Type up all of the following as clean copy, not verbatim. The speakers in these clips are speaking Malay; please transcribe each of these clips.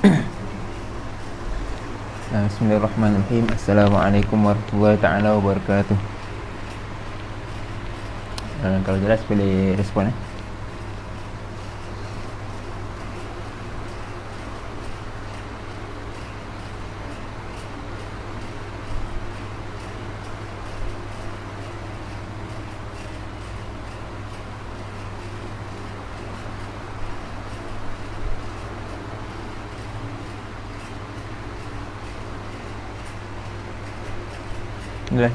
Bismillahirrahmanirrahim. Assalamualaikum warahmatullahi taala wabarakatuh. Kalau jelas boleh respon Jelas.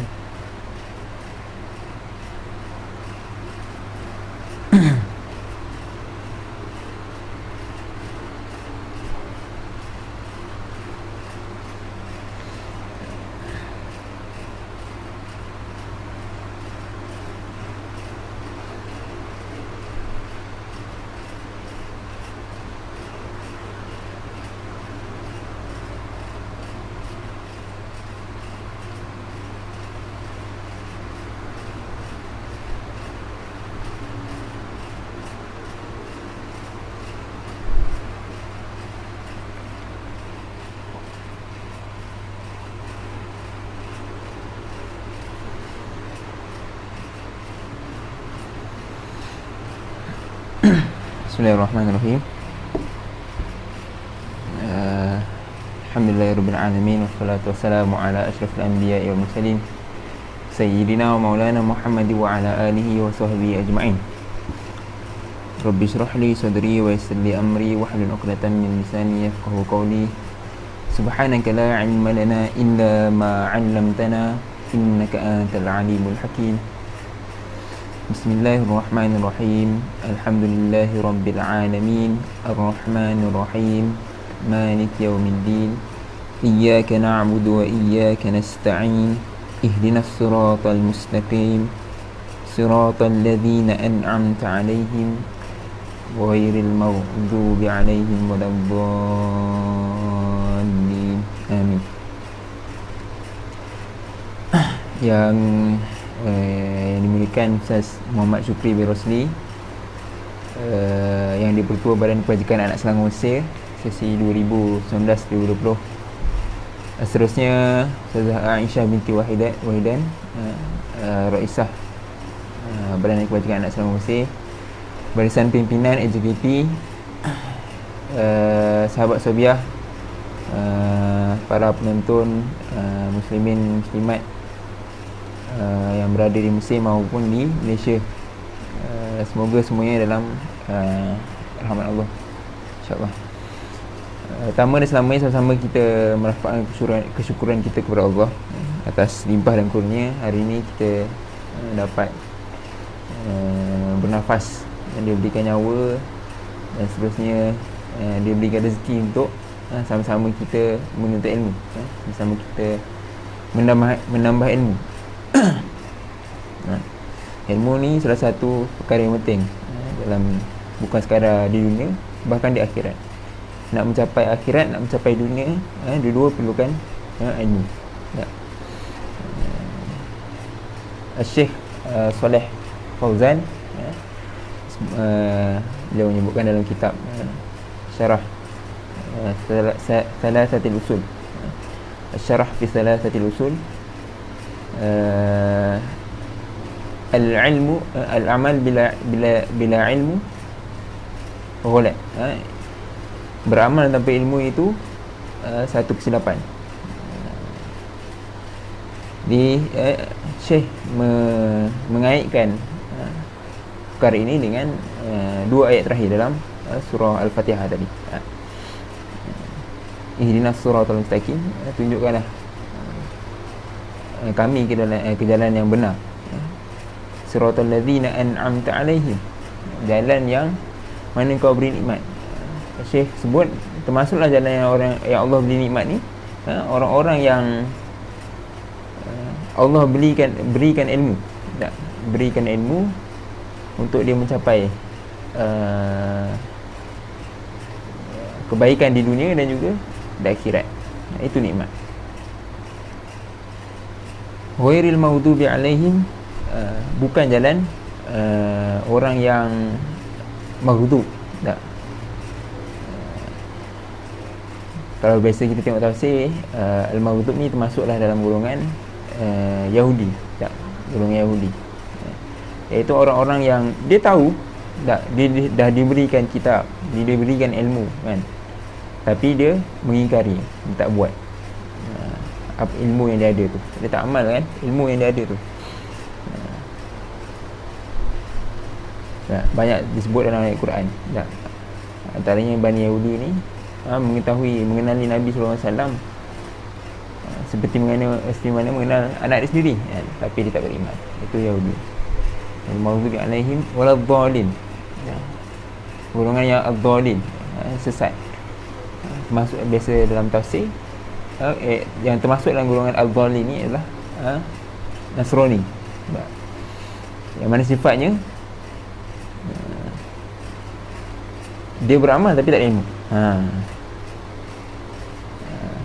Bismillahirrahmanirrahim. Alhamdulillahirabbil alamin wassalatu wassalamu ala asyrafil anbiya'i wal mursalin sayyidina wa maulana Muhammad wa ala alihi wa sahbihi ajma'in. Rabbi shrah li sadri wa yassir li amri wahlul 'uqdatam min lisani yafqahu qawli. Subhanaka la 'ilma lana illa ma 'allamtana innaka antal alimul hakim. Bismillahirrahmanirrahim. Alhamdulillahi rabbil alamin. Ar-Rahmanir Rahim. Malik yaumiddin. Iyyaka na'budu wa iyyaka nasta'in. Ihdinas siratal mustaqim. Siratal ladzina an'amta 'alaihim ghairil maghdubi 'alaihim waladdallin. Amin. Yang dimuliakan Ustaz Muhammad Syukri bin Rosli, yang di-Pertua Badan Kebajikan Anak Selangor Mesir sesi 2019-2020. Seterusnya Ustazah Aisyah binti Wahidan, Raisah Badan Kebajikan Anak Selangor Mesir, Barisan Pimpinan LGBT, sahabat Sobiah, para penonton muslimin muslimat yang berada di Mesir maupun di Malaysia. Semoga semuanya dalam rahmat Allah, insyaAllah. Pertama dan selamanya sama-sama kita merafakkan kesyukuran kita kepada Allah atas limpah dan kurnia. Hari ini kita dapat bernafas, dan dia berikan nyawa, dan seterusnya dia berikan rezeki untuk sama-sama kita menuntut ilmu, sama-sama kita menambah ilmu. Ilmu ni salah satu perkara yang penting dalam, bukan sekadar di dunia, bahkan di akhirat. Nak mencapai akhirat, nak mencapai dunia, dua-dua perlukan ilmu. Syekh Saleh Fauzan, beliau menyebutkan dalam kitab Syarah Thalathatil Usul, Syarah fi Thalathatil Usul, al-ilmu al-amal bila ilmu ghulat. Beramal tanpa ilmu itu satu kesilapan. Syekh mengaitkan perkara ini dengan dua ayat terakhir dalam surah Al-Fatihah tadi. Ihdinas siratal mustaqim, tunjukkanlah kami ke jalan yang benar. Siratal ladzina an'amta 'alaihim, jalan yang mana kau beri nikmat. Syekh sebut termasuklah jalan yang Allah beri nikmat ni, orang-orang yang Allah berikan ilmu, berikan ilmu untuk dia mencapai kebaikan di dunia dan juga di akhirat. Itu nikmat. Ghairil maghdubi 'alaihim, bukan jalan orang yang maghdub, tak. kalau biasa kita tengok tafsir, al-maghdub ni termasuklah dalam golongan Yahudi, tak, golongan Yahudi, iaitu orang-orang yang dia tahu dia dah diberikan kitab, dia diberikan ilmu kan, tapi dia mengingkari, dia tak buat apa ilmu yang dia ada tu, dia tak amal kan ilmu yang dia ada tu. Banyak disebut dalam ayat Quran. Antaranya Bani Yahudi ni mengenali Nabi SAW seperti mana mengenal anak dia sendiri kan? Tapi dia tak beriman. Itu Yahudi. Al-maghdubi alaihim waladhdallin, golongan yang ad-dhalin, sesat. Masuk biasa dalam tafsir, yang termasuk dalam golongan ad-dhalin ni adalah Nasrani. Yang mana sifatnya dia beramal tapi tak ada ilmu.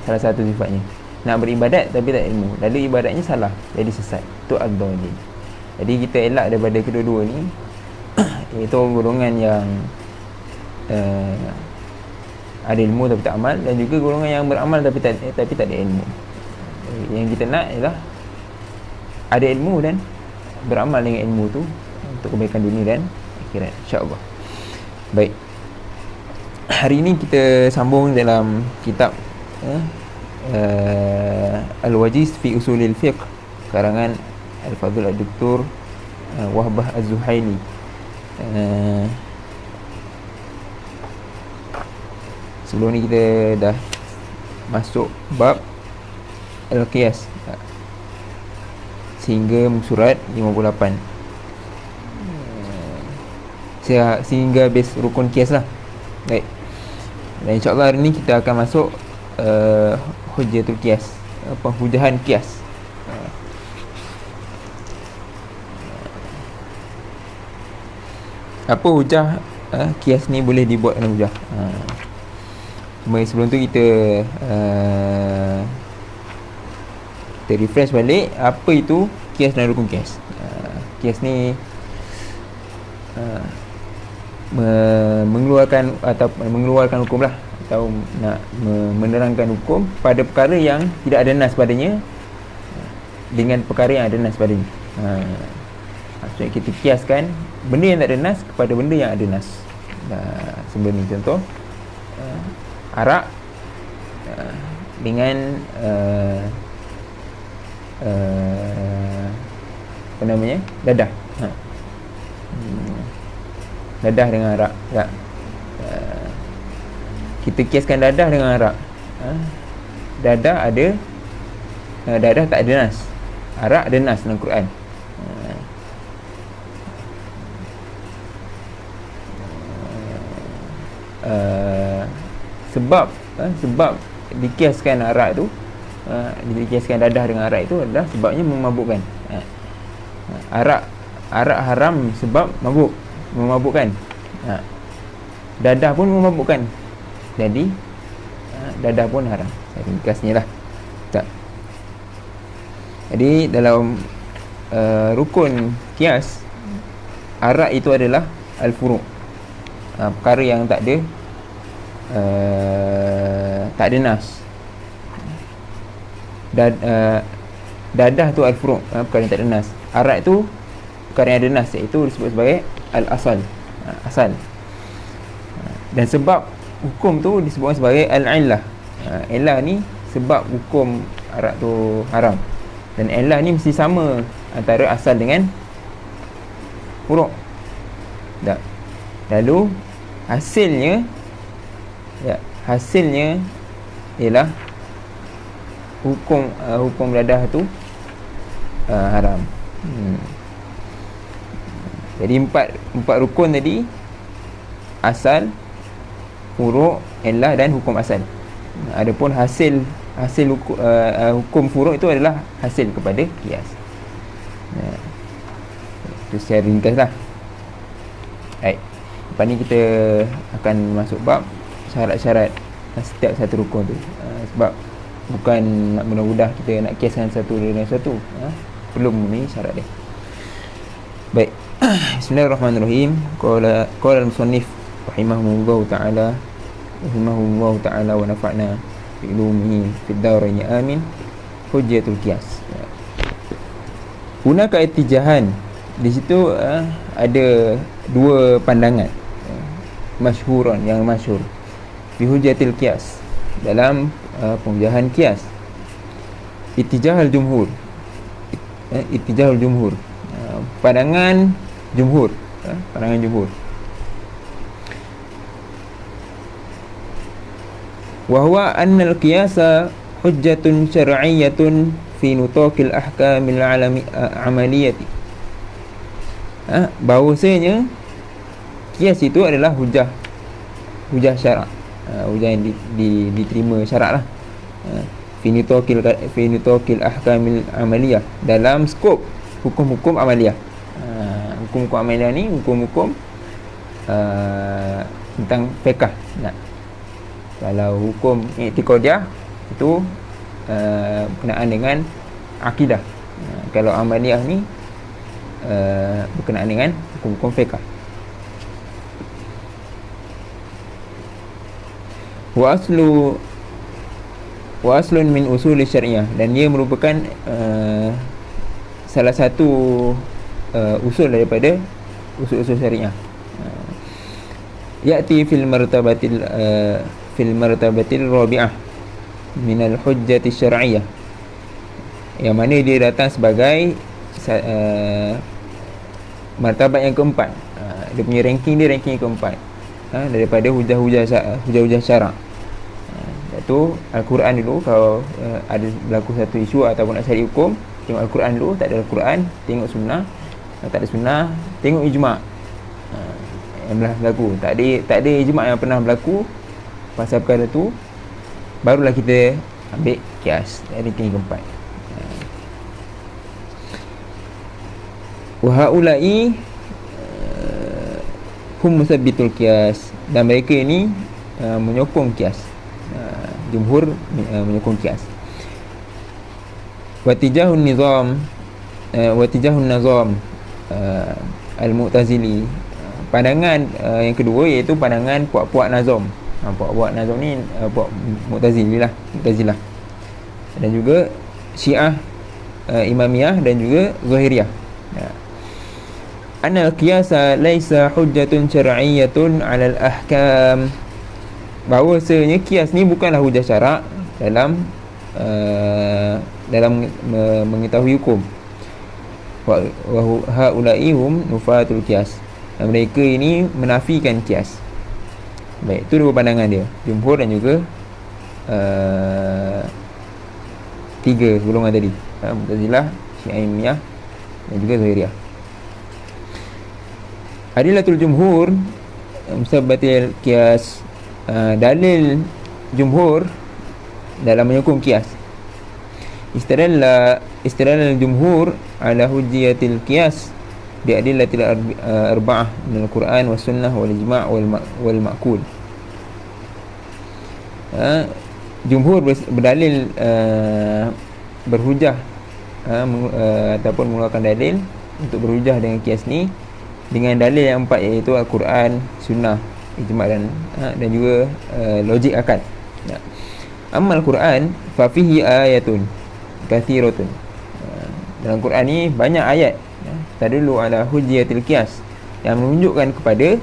Salah satu sifatnya nak beribadat tapi tak ada ilmu, lalu ibadatnya salah, jadi sesat. Itu ad-dhalin. Jadi kita elak daripada kedua-dua ni iaitu golongan yang ada ilmu tapi tak amal, dan juga golongan yang beramal tapi tak ada ilmu. Yang kita nak ialah ada ilmu dan beramal dengan ilmu tu untuk kebaikan dunia dan akhirat, insya-Allah. Baik, hari ini kita sambung dalam kitab Al-Wajiz fi Usulil Fiqh karangan Al-Fadhil Ad-Doktor Wahbah Az-Zuhaili. Sebelum ni kita dah masuk bab Al-Qiyas sehingga surat 58, sehingga base rukun qiyas lah. Baik, dan insyaAllah hari ni kita akan masuk Hujjatul Qiyas, penghujahan qiyas. Apa hujah qiyas ni boleh dibuat dengan hujah. Sebelum tu kita refresh balik apa itu qiyas dan rukun qiyas. Qiyas ni mengeluarkan hukum lah, atau nak menerangkan hukum pada perkara yang tidak ada nas padanya dengan perkara yang ada nas padanya. Maksudnya kita kiaskan benda yang tak ada nas kepada benda yang ada nas. Sebelum ni contoh arak dengan apa namanya, dadah. Dadah dengan arak tak? Kita kiaskan dadah dengan arak. Dadah ada, dadah tak ada nas. Arak ada nas dalam Quran. Sebab dikiaskan arak tu, dikiaskan dadah dengan arak itu adalah sebabnya memabukkan. Arak haram sebab memabukkan. Dadah pun memabukkan, jadi dadah pun haram. Ringkasnya lah. Tak. Jadi dalam rukun qiyas, arak itu adalah al-furu', perkara yang tak ada nas. Dadah tu al-furu', perkara yang tak ada nas. Arak tu perkara yang ada nas, iaitu disebut sebagai al-asal, asal. Dan sebab hukum tu disebut sebagai al-illah. Illah ni sebab hukum arak tu haram, dan illah ni mesti sama antara asal dengan furu'. Tak. Lalu hasilnya ialah hukum dadah tu haram. Jadi empat rukun tadi: asal, furu', illah dan hukum asal. Adapun hasil hukum furu' itu adalah hasil kepada qiyas. Itu secara ringkas lah. Baik, lepas ni kita akan masuk bab syarat-syarat setiap satu rukun tu. Sebab bukan nak mudah-mudah kita nak kiaskan satu dengan satu, perlu memenuhi syarat dia. Baik. Bismillahirrahmanirrahim. Qala al-musannif rahimahullahu ta'ala wa nafa'na ilumi fid daraini amin hujjatul qiyas. Hunaka ittijahan, di situ ada dua pandangan masyhuran, yang masyhur fi hujjatil qiyas, dalam penghujahan qiyas. Ittijahul jumhur, ittijahul jumhur, pandangan jumhur, pandangan jumhur. Wa huwa anna al-qiyasa hujjatun syar'iyyatun fi nutaqil ahkamil amaliyati. Bahawasanya qiyas itu adalah hujah syarak, hujah yang diterima syarak lah, fi nutaqil ahkamil amaliyah, dalam skop hukum-hukum amaliyah. Hukum-hukum amaliyah ni hukum-hukum tentang fiqh. Kalau hukum i'tiqadiyah itu berkenaan dengan akidah. Kalau amaliyah ni berkenaan dengan hukum-hukum fiqh. Wa aslun min usul syariah, dan dia merupakan salah satu usul daripada usul-usul syariah. Ya'ti fil martabatil rabi'ah min al-hujjati syar'iyyah, yang mana dia datang sebagai martabat yang keempat. Dia punya ranking yang keempat, daripada hujah-hujah syarak. Iaitu Al-Quran dulu. Kalau ada berlaku satu isu ataupun nak cari hukum, tengok Al-Quran dulu. Tak ada Al-Quran, tengok sunnah. Tak ada sunnah, tengok ijma' yang pernah berlaku. Tak ada ijma' yang pernah berlaku pasal perkara tu, barulah kita ambil qiyas dari ranking keempat. Wa haula'i hum musabbitul qiyas, dan mereka ini menyokong qiyas. Jumhur menyokong qiyas. Watijahun nazam al-Mu'tazili, pandangan yang kedua iaitu pandangan puak-puak nazam. Puak-puak nazam ni puak Mu'tazilah, dan juga Syiah, Imamiyah, dan juga Zahiriyah. Anal qiyasa laisa hujjatun syar'iyyatun 'alal ahkam, bahawasanya qiyas ni bukanlah hujah syarak dalam mengetahui hukum. Wa haula'i hum nufatul qiyas, mereka ini menafikan qiyas. Baik, itu dua pandangan dia, jumhur dan juga tiga golongan tadi, Mu'tazilah, Syiah dan juga Zahiriyah. Adilatul jumhur musabbatil qiyas, dalil jumhur dalam menyokong qiyas. Istidlal jumhur ala hujjatil qiyas bi adillatil arba'ah min al-Quran was sunnah wal ijma' wal ma'qul. Jumhur berdalil, berhujah, ataupun mengeluarkan dalil untuk berhujah dengan qiyas ni dengan dalil yang empat, iaitu Al-Quran, sunnah, ijma' dan juga logik akal. Amma Al-Quran fa fihi ayatun kathiratun, dalam Quran ni banyak ayat tadullu ala hujjatil qiyas, yang menunjukkan kepada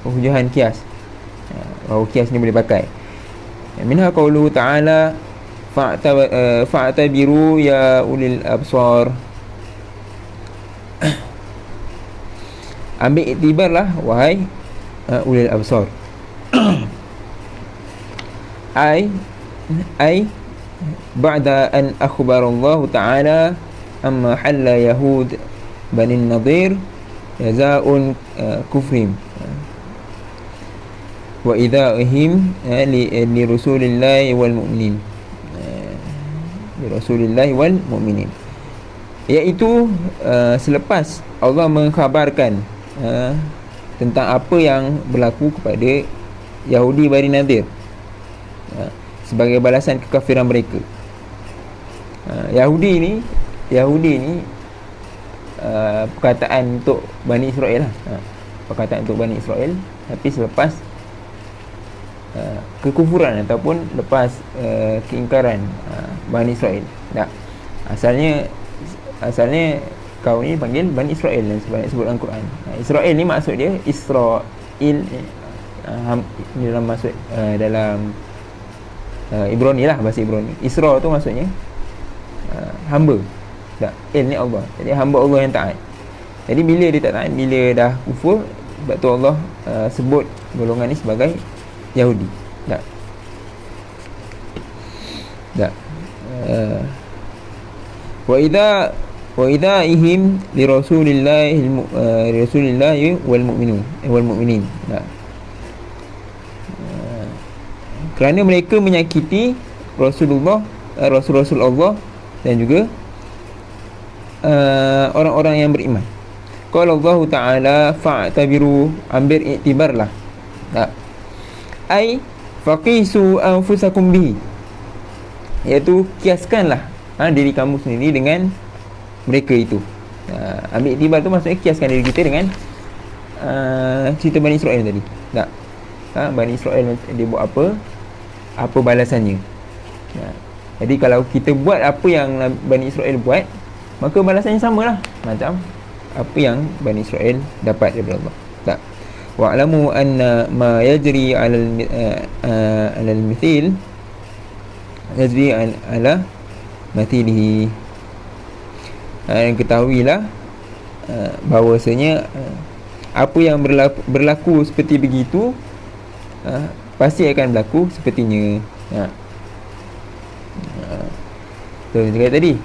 penghujahan qiyas, bahawa qiyas ni boleh pakai. Minha qauluhu ta'ala fa'tabiru ya ulil absar, ambil iktibarlah wahai ulil absar. ai ba'da an akhbara Allah ta'ala amma halla yahud bani nadir jazaa'un kufrim wa idha'ihim li rasulillahi wal mu'minin, li rasulillahi wal mu'minin, iaitu selepas Allah mengkhabarkan tentang apa yang berlaku kepada Yahudi Bani Nadir sebagai balasan kekafiran mereka. Yahudi ni perkataan untuk Bani Israel lah, perkataan untuk Bani Israel, tapi selepas kekufuran ataupun lepas keingkaran Bani Israel. Tak. Asalnya kaum ni panggil Bani Israel dan sebab sebut dalam Quran. Israel ni maksud dia Israel, ni dalam maksud dalam Ibrani lah, bahasa Ibrani. Isra tu maksudnya hamba. Tak, ni Allah. Jadi hamba Allah yang taat. Jadi bila dia tak taat, bila dah kufur, sebab tu Allah sebut golongan ni sebagai Yahudi. Tak. Tak. Wa idza ihim li rasulillahi wal mu'minin. Tak. Kerana mereka menyakiti Rasul-Rasul Allah dan juga orang-orang yang beriman. Qala Allah Ta'ala fa'tabiru, ambil iktibarlah. Tak. Ai faqisu anfusakum bihi, iaitu kiaskanlah diri kamu sendiri dengan mereka itu. Ambil iktibar tu maksudnya kiaskan diri kita dengan cerita Bani Israel tadi. Tak. Bani Israel dia buat apa balasannya. Jadi kalau kita buat apa yang Bani Israel buat, maka balasannya samalah macam apa yang Bani Israel dapat daripada Allah. Tak. Wa'lamu anna ma yajri 'alal mithil yajri 'ala mathilihi. Dan ketahuilah bahawasanya apa yang berlaku seperti begitu pasti akan berlaku sepertinya. So, cakap tadi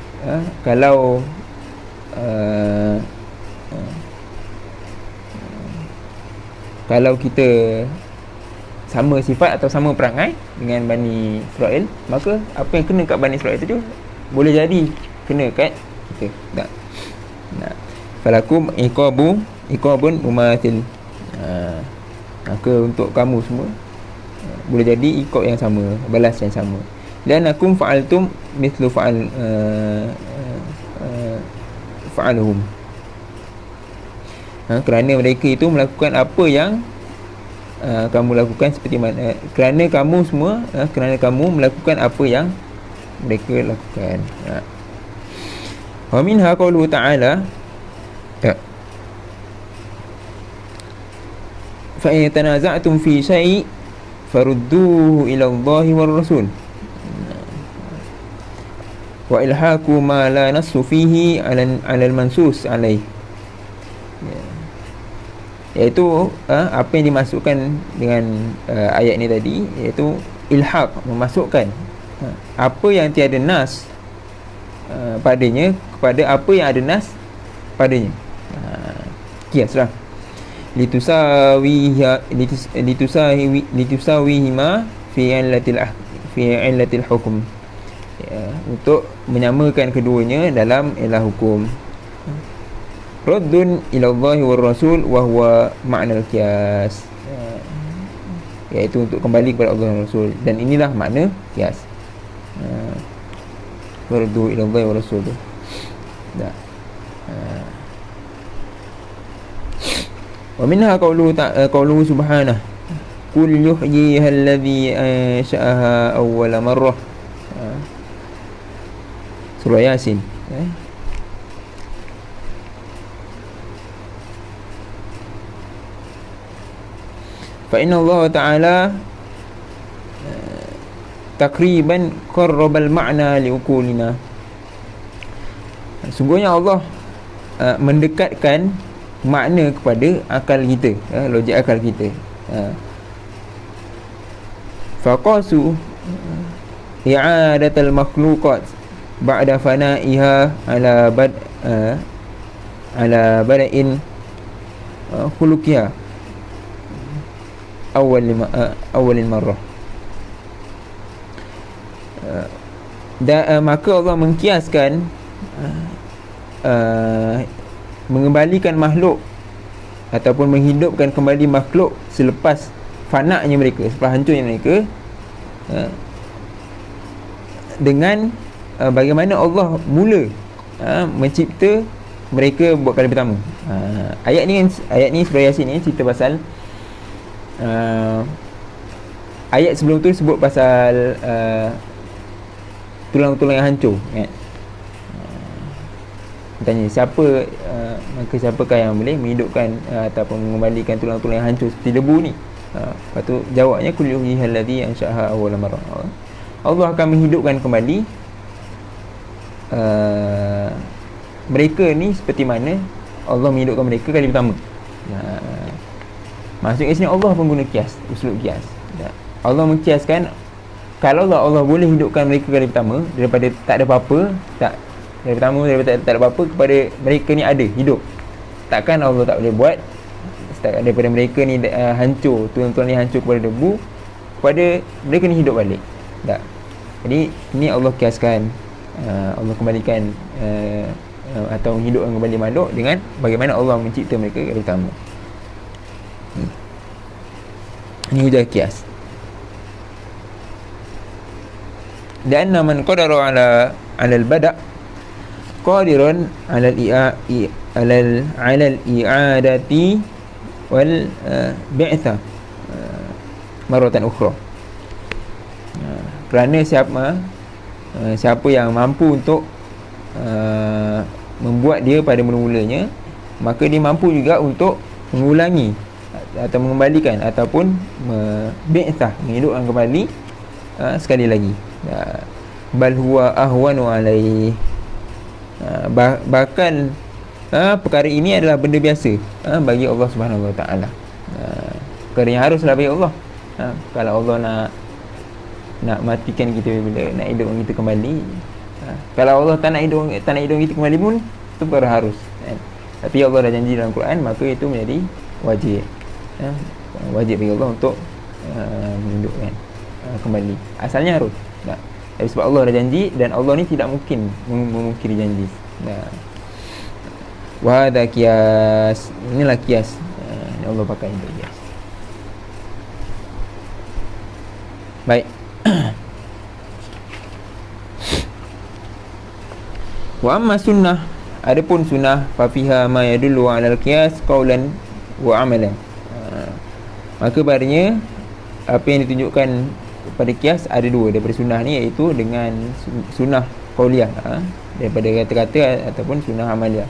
kalau kita sama sifat atau sama perangai dengan Bani Israel, maka apa yang kena kat Bani Israel itu boleh jadi kena kat kita. Tak. Falakum iqabun umatil. Maka untuk kamu semua boleh jadi iqab yang sama, balas yang sama. Dan akum fa'altum mithlu fa'aluhum. Kerana mereka itu melakukan apa yang kamu lakukan, seperti mana kerana kamu semua kerana kamu melakukan apa yang mereka lakukan. Wa minha qauluhu ta'ala, fa in tanaza'tum fi syai' farudduhu ila Allahi war Rasul wa ilhaku ma la nassu fihi 'ala al-mansus 'alaih. Iaitu apa yang dimasukkan dengan ayat ni tadi, iaitu ilhaq, memasukkan apa yang tiada nas padanya kepada apa yang ada nas padanya. Kiaslah litusawihima fi illatil hukum, untuk menyamakan keduanya dalam ilah hukum. Raddun ila Allah wa Rasul wa huwa ma'na al-qiyas, iaitu untuk kembali kepada Allah dan Rasul, dan inilah makna qiyas. Raddu ila Allah wa Rasul. Dah. Wa minha qawluhu subhanahu qul yuhyiha alladhi ansha'aha awwala marrah. Surah Yasin. Fa inna Allah Ta'ala takriban qarrabal ma'na liuqulina. Sungguhnya Allah mendekatkan makna kepada akal kita, logik akal kita. Faqasu i'adatal makhluqat ba'da fana'iha ala bada'in khuluqiha awalil marrah. Maka Allah mengkiaskan mengembalikan makhluk ataupun menghidupkan kembali makhluk selepas fana'nya mereka, selepas hancurnya mereka, dengan bagaimana Allah mula mencipta mereka buat kali pertama. Ayat ni surah Yasin ni cerita pasal ayat sebelum tu sebut pasal tulang-tulang yang hancur kan. Tanya siapa, maka siapakah yang boleh menghidupkan ataupun mengembalikan tulang-tulang yang hancur seperti debu ni? Lepas tu jawabnya kul yuhyihal ladzi ansha'aha awwala marrah. Allah akan menghidupkan kembali mereka ni seperti mana Allah menghidupkan mereka kali pertama. Maksudnya sini Allah pun guna kias, uslub kias. Allah mengkiaskan kalau Allah boleh hidupkan mereka kali pertama daripada tak ada apa-apa, dari pertama daripada tak ada apa-apa kepada mereka ni ada hidup, takkan Allah tak boleh buat daripada mereka ni hancur, tulang-tulang ni hancur kepada debu, kepada mereka ni hidup balik. Tak. Jadi ni Allah kiaskan, Allah kembalikan atau menghidupkan kembali makhluk dengan bagaimana Allah mencipta mereka kali pertama. Ini hujah kias. Dan man qadara ala al-bada' qadiran ala al-i'adati wal bi'tha maratan ukhra. Kerana siapa yang mampu untuk membuat dia pada mula-mulanya, maka dia mampu juga untuk mengulangi atau mengembalikan ataupun bi'tha, menghidupkan kembali sekali lagi. Bal huwa ahwanu alaihi. Bahkan perkara ini adalah benda biasa bagi Allah Subhanahu Wa Taala. Perkara yang haruslah bagi Allah. Kalau Allah nak matikan kita bila nak hidupkan kita kembali, kalau Allah tak nak hidupkan kita kembali pun itu perkara harus kan? Tapi Allah dah janji dalam Quran, maka itu menjadi wajib. Wajib bagi Allah untuk menghidupkan kembali. Asalnya harus. Tapi sebab Allah dah janji, dan Allah ni tidak mungkin memungkiri janji. Wa hadha qiyas. Inilah qiyas yang Allah pakai untuk qiyas. Baik. Wa amma sunnah, adapun sunnah, fa fiha ma yadullu 'ala al-qiyas qawlan wa 'amalan. Maka barunya apa yang ditunjukkan pada kias ada dua daripada sunnah ni, iaitu dengan sunnah qauliyah, daripada kata-kata, ataupun sunnah amaliyah,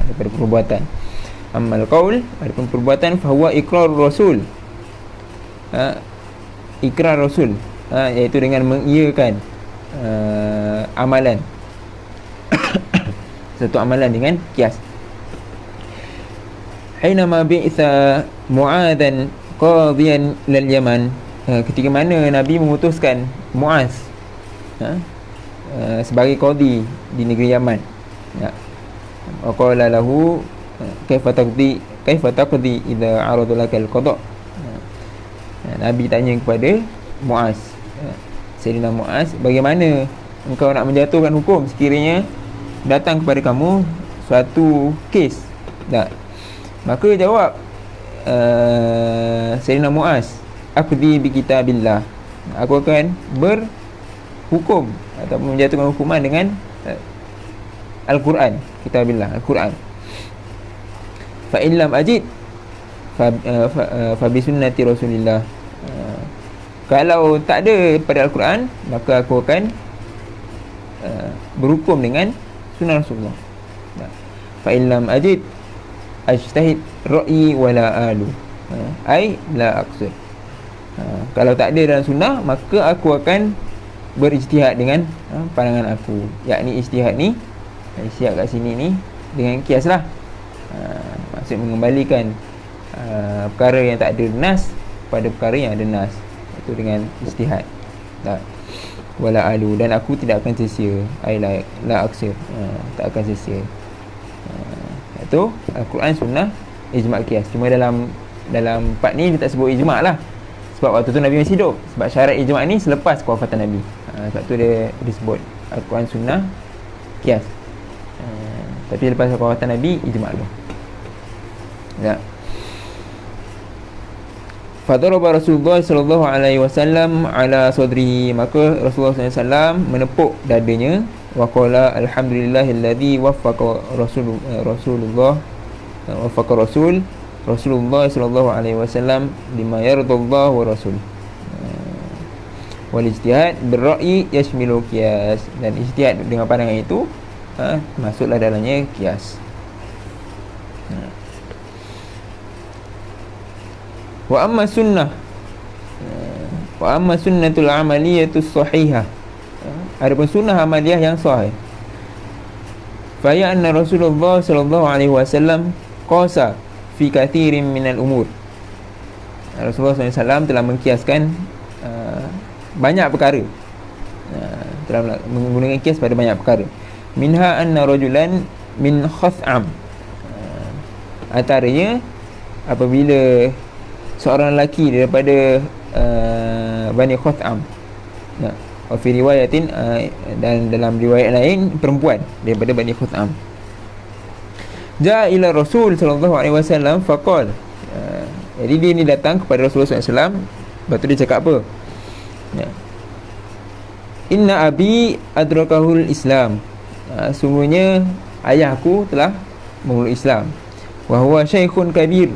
daripada perbuatan. Amal qaul, adapun perbuatan, fa huwa iqrar rasul, ikrar rasul, iaitu dengan mengiyakan amalan satu amalan dengan kias. Hainama bi'tha Mu'adhan qadiyan lil Yaman, ketika mana Nabi memutuskan Mu'az sebagai qadi di negeri Yaman. Wa qala lahu kaifa taqdi idza arada laka al-qada. Nabi tanya kepada Mu'az, Sayyidina Mu'az, bagaimana engkau nak menjatuhkan hukum sekiranya datang kepada kamu suatu kes? Tak. Maka jawab Sayyidina Mu'az, aqdi bi kitabillah, aku akan berhukum ataupun menjatuhkan hukuman dengan Al-Quran, kitabillah, Al-Quran. Fa in lam ajid fa bi sunnati Rasulillah. Kalau tak ada pada Al-Quran, maka aku akan berhukum dengan sunnah Rasulullah. Fa in lam ajid ajtahid ra'yi wala alu, ai la aqsir. Kalau tak ada dalam sunnah, maka aku akan berijtihad dengan pandangan aku. Yakni ijtihad ni, ijtihad kat sini ni dengan kias lah. Maksud mengembalikan perkara yang tak ada nas pada perkara yang ada nas, itu dengan ijtihad. Tak. Wala alu, dan aku tidak akan sia-sia, ai la aqsir, tak akan sia-sia. Itu Al-Quran, sunnah, ijma' qiyas. Cuma dalam part ni dia tak sebut ijma' lah, sebab waktu tu Nabi masih hidup. Sebab syarat ijma' ni selepas kewafatan Nabi. Sebab tu dia disebut Al-Quran, sunnah, qiyas. Tapi lepas kewafatan Nabi, ijma' dulu. Ya. Fadaraba Rasulullah sallallahu alaihi wasallam ala sadrihi, maka Rasulullah sallallahu alaihi wasallam menepuk dadanya. Wa qala alhamdulillahilladzi waffaqa Rasulullah sallallahu alaihi wasallam lima yardallahu wa rasul. Wal ijtihad birra'yi yashmilu qiyas, dan ijtihad dengan pandangan itu masuklah dalamnya qiyas. Wa amma sunnah, wa amma sunnatul amaliyatus sahihah, adapun sunnah amaliyah yang sahih, fa ya anna Rasulullah sallallahu alaihi wasallam qasa fi kathirin minal umur. Rasulullah SAW telah mengkiaskan banyak perkara, telah menggunakan kias pada banyak perkara. Minha anna rajulan min Khath'am, antaranya apabila seorang lelaki daripada Bani Khath'am, wa fi riwayatin, dan dalam riwayat lain perempuan daripada Bani Khath'am, ja'a ila Rasul sallallahu alaihi wasallam faqala, jadi dia ni datang kepada Rasulullah SAW. Lepas tu dia cakap apa? Inna abi adrakahul Islam, sungguhnya ayahku telah memeluk Islam. Wa huwa syaikhun kabir,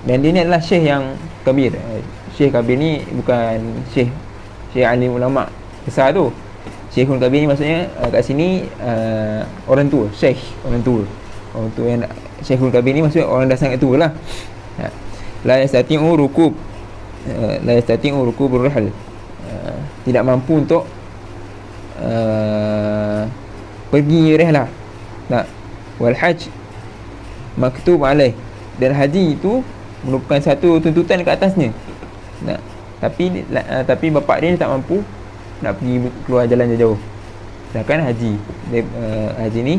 dan dia ni adalah syekh yang kabir. Syekh kabir ni bukan syekh alim ulama besar tu. Syekhun kabir ni maksudnya kat sini orang tua, syekh, orang tua yang syekhun kabir ni maksudnya orang dah sangat tua lah. La yastati'u rukub, la yastati'u rukubur rihl, tidak mampu untuk pergi rihlah. Wal hajj maktub alaih, dan haji itu merupakan satu tuntutan ke atasnya. Tapi bapak dia tak mampu nak pergi keluar jalan jauh. Sedangkan haji ni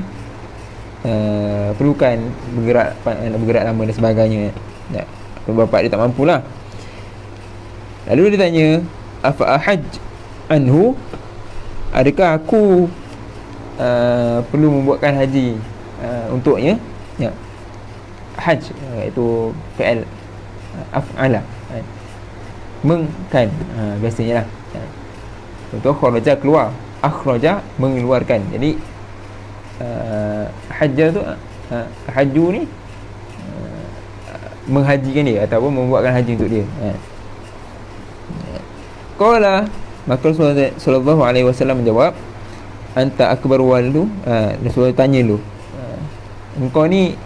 perlukan bergerak lama dan sebagainya. Bapak dia tak mampulah. Lalu dia tanya, afa ahaj anhu, adakah aku perlu membuatkan haji untuknya? Haj iaitu fi'il af'ala, mengkan, biasanya lah. Contoh kharaja, keluar, akhraja, mengeluarkan. Jadi hajja tu, haju ni menghajikan dia ataupun membuatkan haji untuk dia. Qala, maka Rasulullah sallallahu alaihi wasallam menjawab, anta akbar waldu. Rasulullah tanya dulu, engkau ni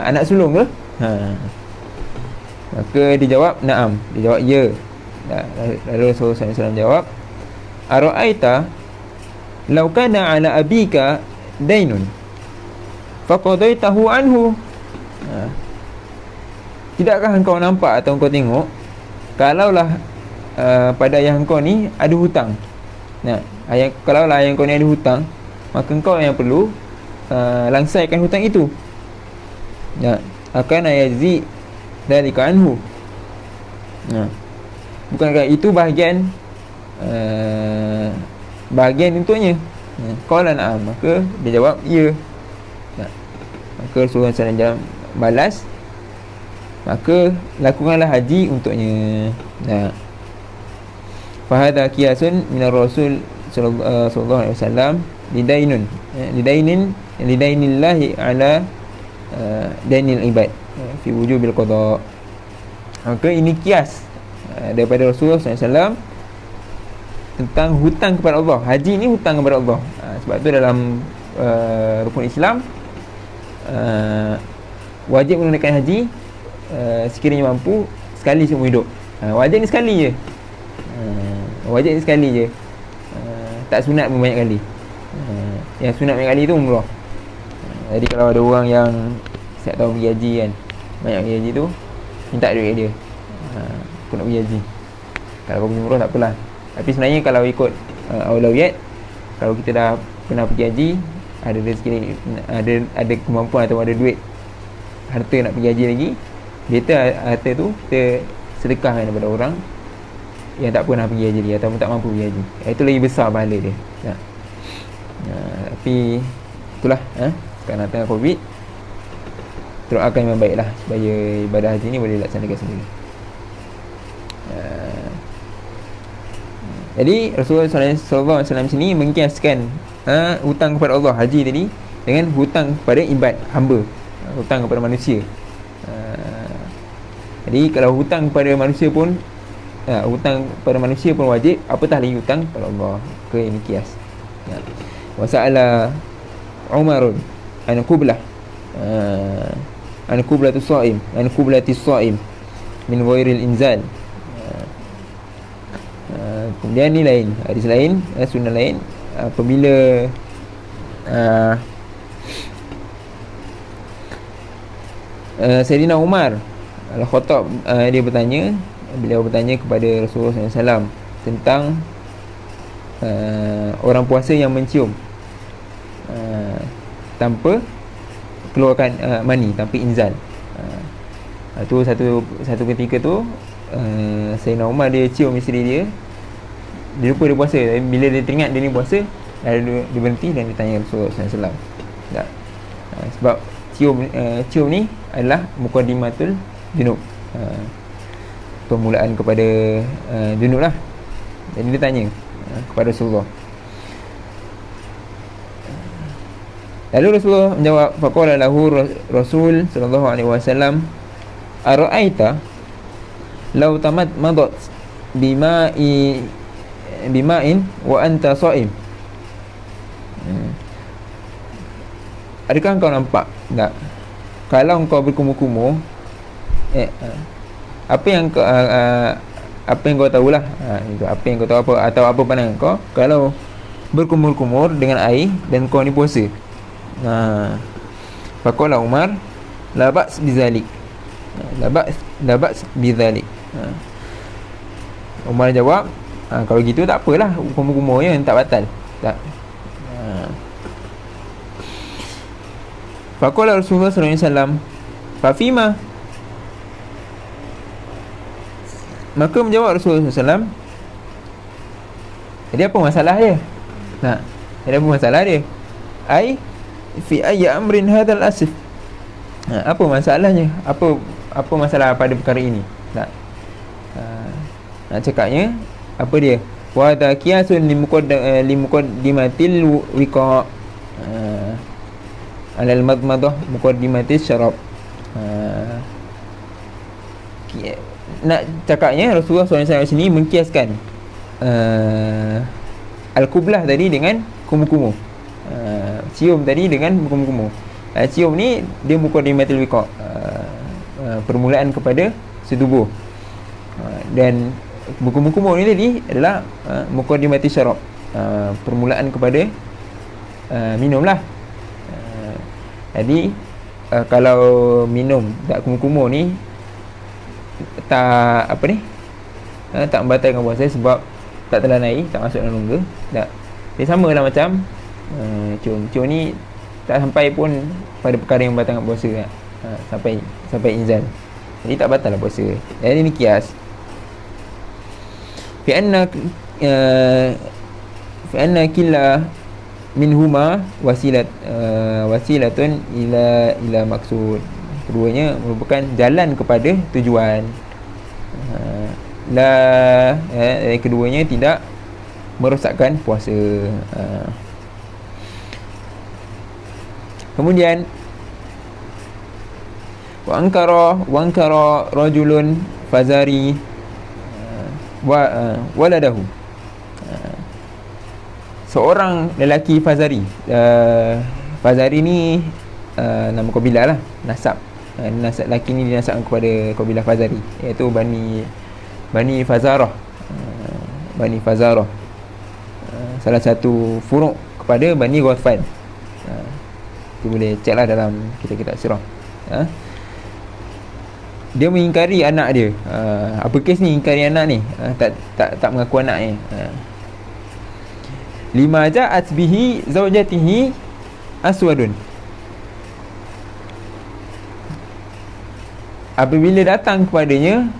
anak sulung ke? Maka dia jawab na'am, dia jawab ya. Lalu Rasulullah SAW jawab, ara'aita law kana ala abika dainun faqadaitahu anhu, tidakkah engkau nampak atau engkau tengok kalaulah pada ayah engkau ni ada hutang. Kalaulah ayah engkau ni ada hutang, maka engkau yang perlu langsaikan hutang itu. Akan ayazi dalika anhu, bukankah itu bahagian untuknya? Qala na'am, maka dia jawab ya. Maka Rasulullah SAW balas, maka lakukanlah haji untuknya. Fahadha qiyasun minar Rasul sallallahu alaihi wasallam lidainillahi ala dainil ibad fi wujubil qada. Maka ini kias daripada Rasulullah SAW tentang hutang kepada Allah. Haji ni hutang kepada Allah. Sebab tu dalam rukun Islam wajib menunaikan haji sekiranya mampu sekali seumur hidup. Wajib ni sekali je. Wajib ni sekali je. Tak sunat pun banyak kali. Yang sunat banyak kali tu umrah. Jadi kalau ada orang yang setiap tahun pergi haji kan, banyak pergi haji tu, minta duit kat dia, aku nak pergi haji. Kalau kau pergi umrah tak apalah. Tapi sebenarnya kalau ikut aulawiyat, kalau kita dah pernah pergi haji, ada rezeki, ada kemampuan atau ada duit, harta nak pergi haji lagi, better harta tu kita sedekahkan kepada orang yang tak pernah pergi haji lagi ataupun tak mampu pergi haji. Itu lagi besar pahala dia. Tapi itulah, sekarang tengah Covid, doakan yang baiklah supaya ibadah haji ni boleh dilaksanakan sendiri. Jadi Rasulullah SAW sini mengkiaskan hutang kepada Allah, haji tadi, dengan hutang kepada ibad, hamba, hutang kepada manusia. Jadi kalau hutang kepada manusia pun hutang pada manusia pun wajib, apatah lagi hutang pada Allah. Ini kias. Wa sa'ala Umarun an qublah an qublatus shaim an qublatis shaim min ghairil inzal. Kemudian ni lain, hadis lain, sunnah lain, apabila Sayyidina Umar Al-Khattab beliau bertanya kepada Rasulullah SAW tentang orang puasa yang mencium tanpa keluarkan mani, tanpa inzal. Tu satu ketika tu Sayyidina Umar dia cium isteri dia lupa dia puasa. Bila dia teringat dia ni puasa, lalu dia berhenti dan dia tanya Rasulullah SAW. Sebab cium ni adalah muqaddimatul junub, permulaan kepada junub lah. Jadi dia tanya kepada Rasulullah. Lalu Rasulullah menjawab, faqala lahu Rasul sallallahu alaihi wasallam, ara'aita law madat bima'in wa anta sha'im. Adakah kau nampak tak, kalau kau berkumur-kumur, apa yang kau tahulah, itu apa yang kau tahu, apa atau apa pandangan kau kalau berkumur-kumur dengan air dan kau ni puasa. Faqala Umar, la ba's bizalik. La ba's bizalik. Umar jawab, kalau gitu tak apalah, kumur-kumur je, tak batal. Tak. Faqala Rasulullah sallallahu alaihi wasallam, fa fima. Maka menjawab Rasulullah SAW, jadi apa masalah dia? Jadi apa masalah dia? Ai fi ayyi amrin hadzal asif. Apa masalahnya? Apa masalah pada perkara ini? Nak cakapnya apa dia? Wa taqiyasun limuqaddimatil wiqa alal madmadah muqaddimatis syarab. Nak cakapnya Rasulullah SAW sini mengkiaskan al-qublah tadi dengan kumur-kumur, cium tadi dengan kumur-kumur. Cium ni dia muqaddimatul wiqa, permulaan kepada setubuh, dan kumur-kumur ni tadi adalah muqaddimatis syarab, permulaan kepada minumlah. Jadi kalau minum tak kumur-kumur ni tak tak membatalkan puasa, sebab tak telan air, tak masuk dalam rongga. Tak. Dia samalah macam cium ni tak sampai pun pada perkara yang membatalkan puasa, sampai inzal. Jadi tak batal lah puasa. Jadi ni kias. Fi anna killa minhuma wasilatun ila maksud. Keduanya merupakan jalan kepada tujuan. Keduanya tidak merosakkan puasa. Kemudian wa ankara rajulun fazari waladahu. Seorang lelaki Fazari. Fazari ni nama kabilah lah, nasab. Nasab lelaki ni dinasabkan kepada kabilah Fazari, iaitu Bani Fazarah. Bani Fazarah, salah satu furuk kepada Bani Ghatfan. Kita boleh cek lah dalam kitab-kitab sirah. Dia mengingkari anak dia. Apa kes ni ingkari anak ni? Tak mengaku anaknya. Lima ja'at bihi zaujatihi aswadun. Apabila datang kepadanya,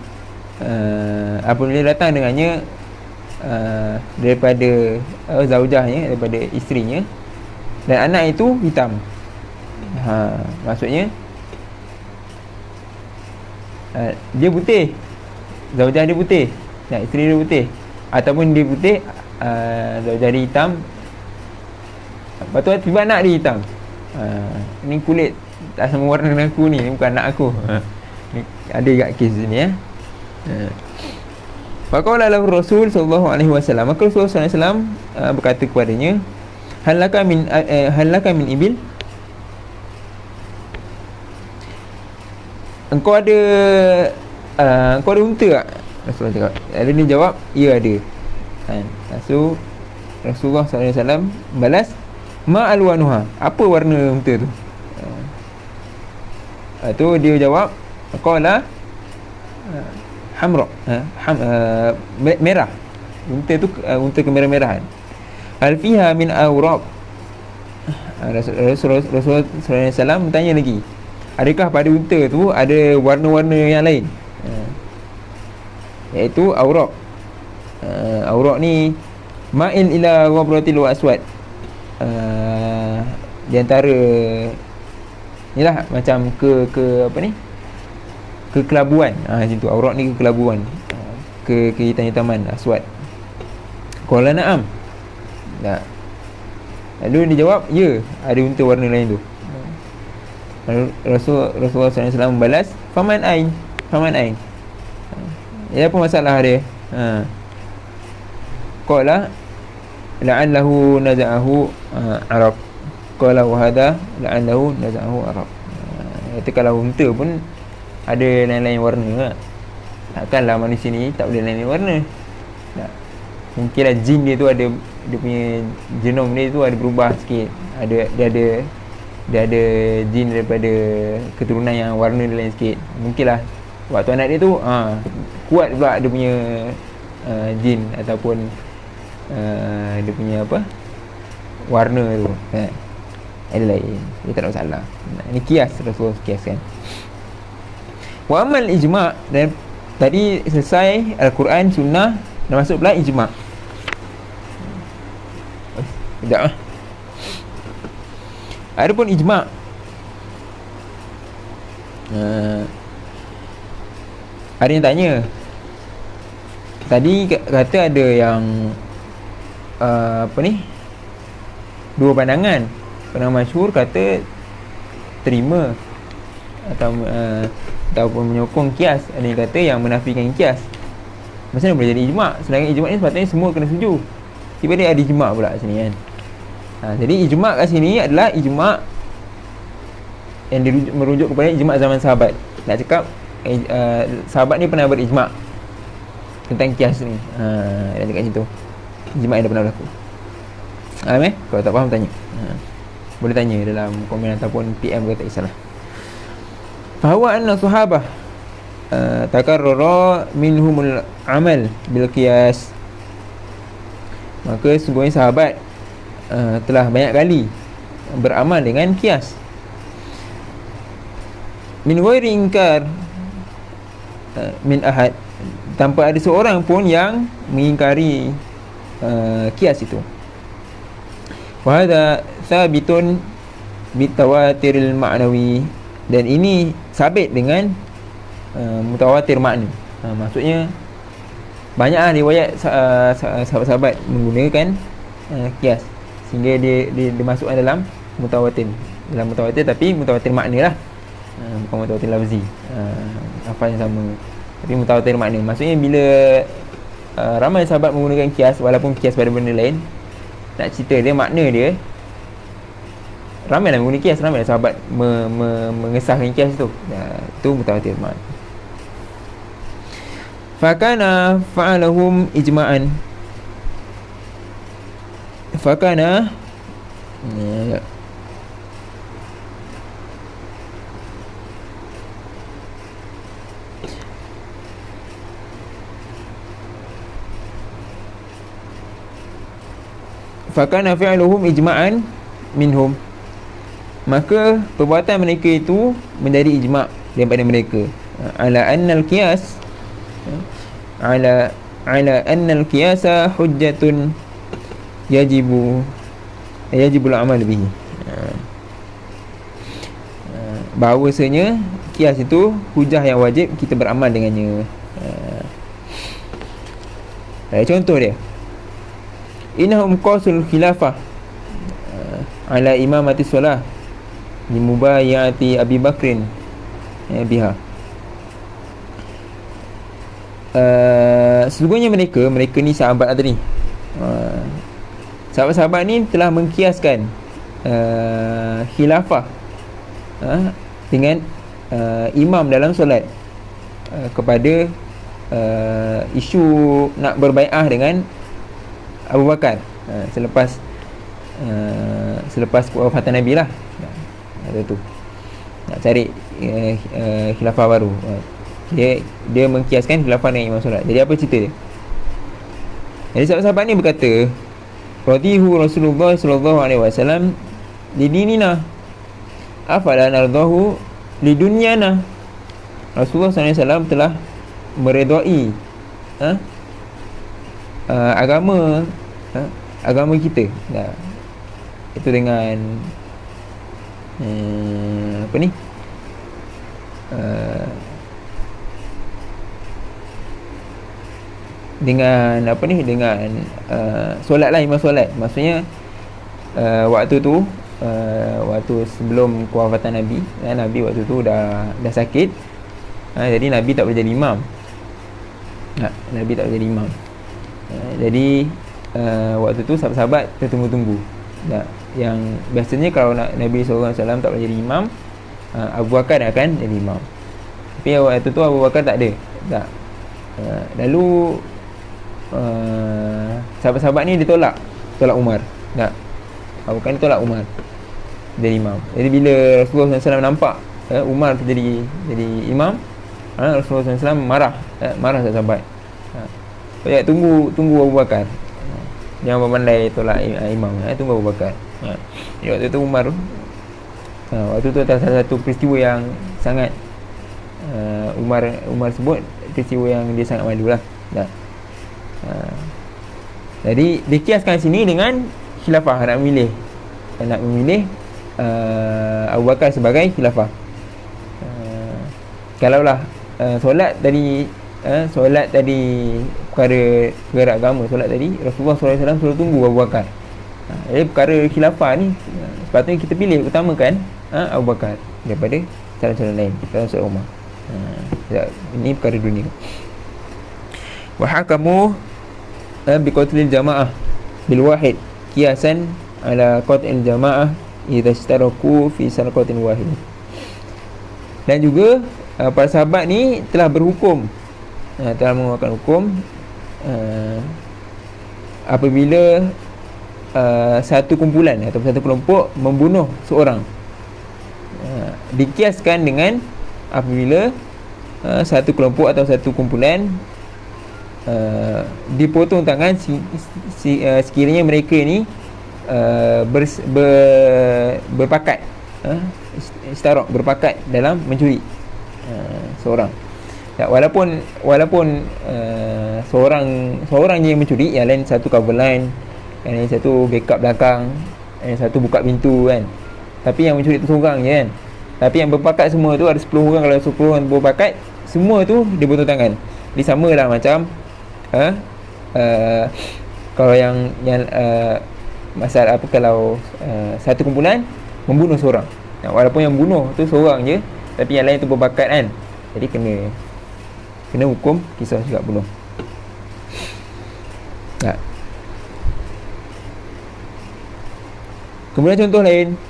apabila datang dengannya daripada zaujahnya, daripada isterinya, dan anak itu hitam. Maksudnya dia putih, zaujah dia putih, dan isteri dia putih, ataupun dia putih, zaujah dia hitam, lepas tu tiba anak dia hitam. Ni kulit tak sama warna dengan aku ni bukan anak aku. Ni ada kat kes sini Faqala lahu Rasul sallallahu alaihi wasallam, maka Rasulullah sallallahu alaihi wasallam berkata kepadanya, halaka min ibil, engkau ada unta tak? Rasulullah cakap. Lalu dia jawab, ya ada. So Rasulullah sallallahu alaihi wasallam balas, ma alwanuha, apa warna unta tu? Tu dia jawab, qala hamra, merah. Unta tu unta kemerah-merahan. Hal fiha min awraq. Rasulullah sallallahu alaihi wasallam bertanya lagi, adakah pada unta tu ada warna-warna yang lain? Iaitu awraq. Awraq ni ma'il ila ghabratil aswad. Di antara inilah macam ke apa ni? Kekelabuan. Macam tu. Awraq ni kekelabuan. Kehitam-hitaman aswad. Qala na'am. Tak. Lalu dia jawab, ya, ada unta warna lain tu. Lalu Rasulullah SAW membalas, faman ain. Ya, apa masalah dia? Qala la'allahu naza'ahu arab. Qala wa hadha la'allahu naza'ahu arab. Kata kalau unta pun ada lain-lain warna. Takkanlah manusia ni tak boleh lain-lain warna. Tak. Mungkinlah jin dia tu ada, dia punya genom dia tu ada berubah sikit. Dia ada jin daripada keturunan yang warna dia lain sikit. Mungkinlah waktu anak dia tu kuat pula dia punya jin ataupun dia punya apa, warna tu ada lain. Dia tak ada masalah. Ini kias, Rasulullah kiaskan. Wa amal ijma', dan tadi selesai Al-Quran, Sunnah, dah masuk pula ijma'. Sekejap adapun ijma', ada yang tanya tadi, kata ada yang apa ni, dua pandangan. Pandangan masyhur kata terima ataupun menyokong kias. Ada yang kata yang menafikan kias. Macam mana boleh jadi ijma'? Sedangkan ijma' ni sepatutnya semua kena setuju. Tiba-tiba ada ijma' pula sini kan. Jadi ijma' kat sini adalah ijma' yang merujuk kepada ijma' zaman sahabat. Nak cakap sahabat ni pernah berijma' tentang kias ni. Dia cakap macam tu. Ijma' yang dah pernah berlaku. Kalau tak faham tanya. Boleh tanya dalam komen ataupun PM ke, tak kisahlah. Fahuwa anna sahabah takarrara minhumul amal bil qiyas. Maka sungguhnya sahabat telah banyak kali beramal dengan kias. Min ghairi inkar min ahad, tanpa ada seorang pun yang mengingkari kias itu. Wa hadha thabitun bitawatiril ma'nawi, dan ini sabit dengan mutawatir makna. Maksudnya banyaklah riwayat sahabat-sahabat menggunakan kias sehingga dia dimasukkan dalam mutawatir. Dalam mutawatir, tapi mutawatir makna lah, bukan mutawatir lafzi. Apa yang sama, tapi mutawatir makna. Maksudnya bila ramai sahabat menggunakan kias, walaupun kias pada benda lain, nak cerita dia makna dia, ramailah menggunakan kias, ramailah sahabat mengesahkan kias tu. Itu mutawatir makna. Fakana fa'alahum ijma'an. Fakana fakana fi'luhum ijma'an minhum, maka perbuatan mereka itu menjadi ijma' daripada mereka. Ala annal qiyas, ala annal qiyasa hujjatun yajibul amal bihi. Bahawasanya kias itu hujah yang wajib kita beramal dengannya. Contoh dia, innahum qasul khilafah ala imamati solah limubayati Abi Bakrin biha. sesungguhnya mereka ni sahabat tadi, sahabat-sahabat ni telah mengkiaskan khilafah dengan imam dalam solat kepada isu nak berbai'ah dengan Abu Bakar selepas wafatan Nabi lah. Itu nak cari khilafah baru. Dia mengkiaskan khilafah dengan imam solat. Jadi apa cerita dia? Jadi sahabat-sahabat ni berkata, radihu Rasulullah sallallahu alaihi wasallam li dinina afala nardahu li dunyana. Rasulullah sallallahu alaihi wasallam telah meredai agama kita. Itu dengan apa ni? Dengan apa ni? Dengan solat lah, imam solat. Maksudnya waktu tu waktu sebelum kewafatan Nabi, Nabi waktu tu dah sakit. Jadi Nabi tak boleh jadi imam. Nabi tak boleh jadi imam. Jadi waktu tu sahabat-sahabat tertunggu-tunggu. Yang biasanya kalau nak Nabi SAW tak boleh jadi imam, Abu Bakar akan jadi imam. Tapi waktu tu Abu Bakar tak ada. Lalu sahabat-sahabat ni ditolak Umar. Abu Bakar tolak Umar jadi imam. Jadi bila Rasulullah SAW nampak Umar jadi imam, Rasulullah SAW marah sahabat. Tunggu Abu Bakar. Jangan pandai tolak imam. Tunggu Abu Bakar. Jadi waktu tu Umar waktu tu salah satu peristiwa yang sangat Umar sebut peristiwa yang dia sangat malu lah. Jadi dikiaskan sini dengan khilafah, nak memilih Abu Bakar sebagai khilafah. Kalaulah solat tadi perkara agama, solat tadi Rasulullah SAW suruh tunggu Abu Bakar. Jadi perkara khilafah ni sepatutnya kita pilih, utamakan Abu Bakar daripada calon-calon lain, termasuk Umar. Ini perkara dunia. Wa hakamu bi qatlil jamaah bil wahid qiyasan ala qatlil jamaah idza istaraku fi sarqatin wahid. Dan juga para sahabat ni telah berhukum, telah mengeluarkan hukum apabila satu kumpulan atau satu kelompok membunuh seorang, dikiaskan dengan apabila satu kelompok atau satu kumpulan dipotong tangan sekiranya mereka ni berpakat, istarok, berpakat dalam mencuri seorang. Walaupun seorang je yang mencuri, yang lain satu cover line, yang lain satu backup belakang, yang satu buka pintu kan. Tapi yang mencuri tu seorang je kan. Tapi yang berpakat semua tu ada 10 orang. Kalau 10 orang berpakat, semua tu dia potong tangan. Jadi sama lah macam kalau yang masalah apa, kalau satu kumpulan membunuh seorang, walaupun yang bunuh tu seorang je, tapi yang lain tu berbakat kan, jadi kena hukum kisah juga bunuh. Kemudian contoh lain,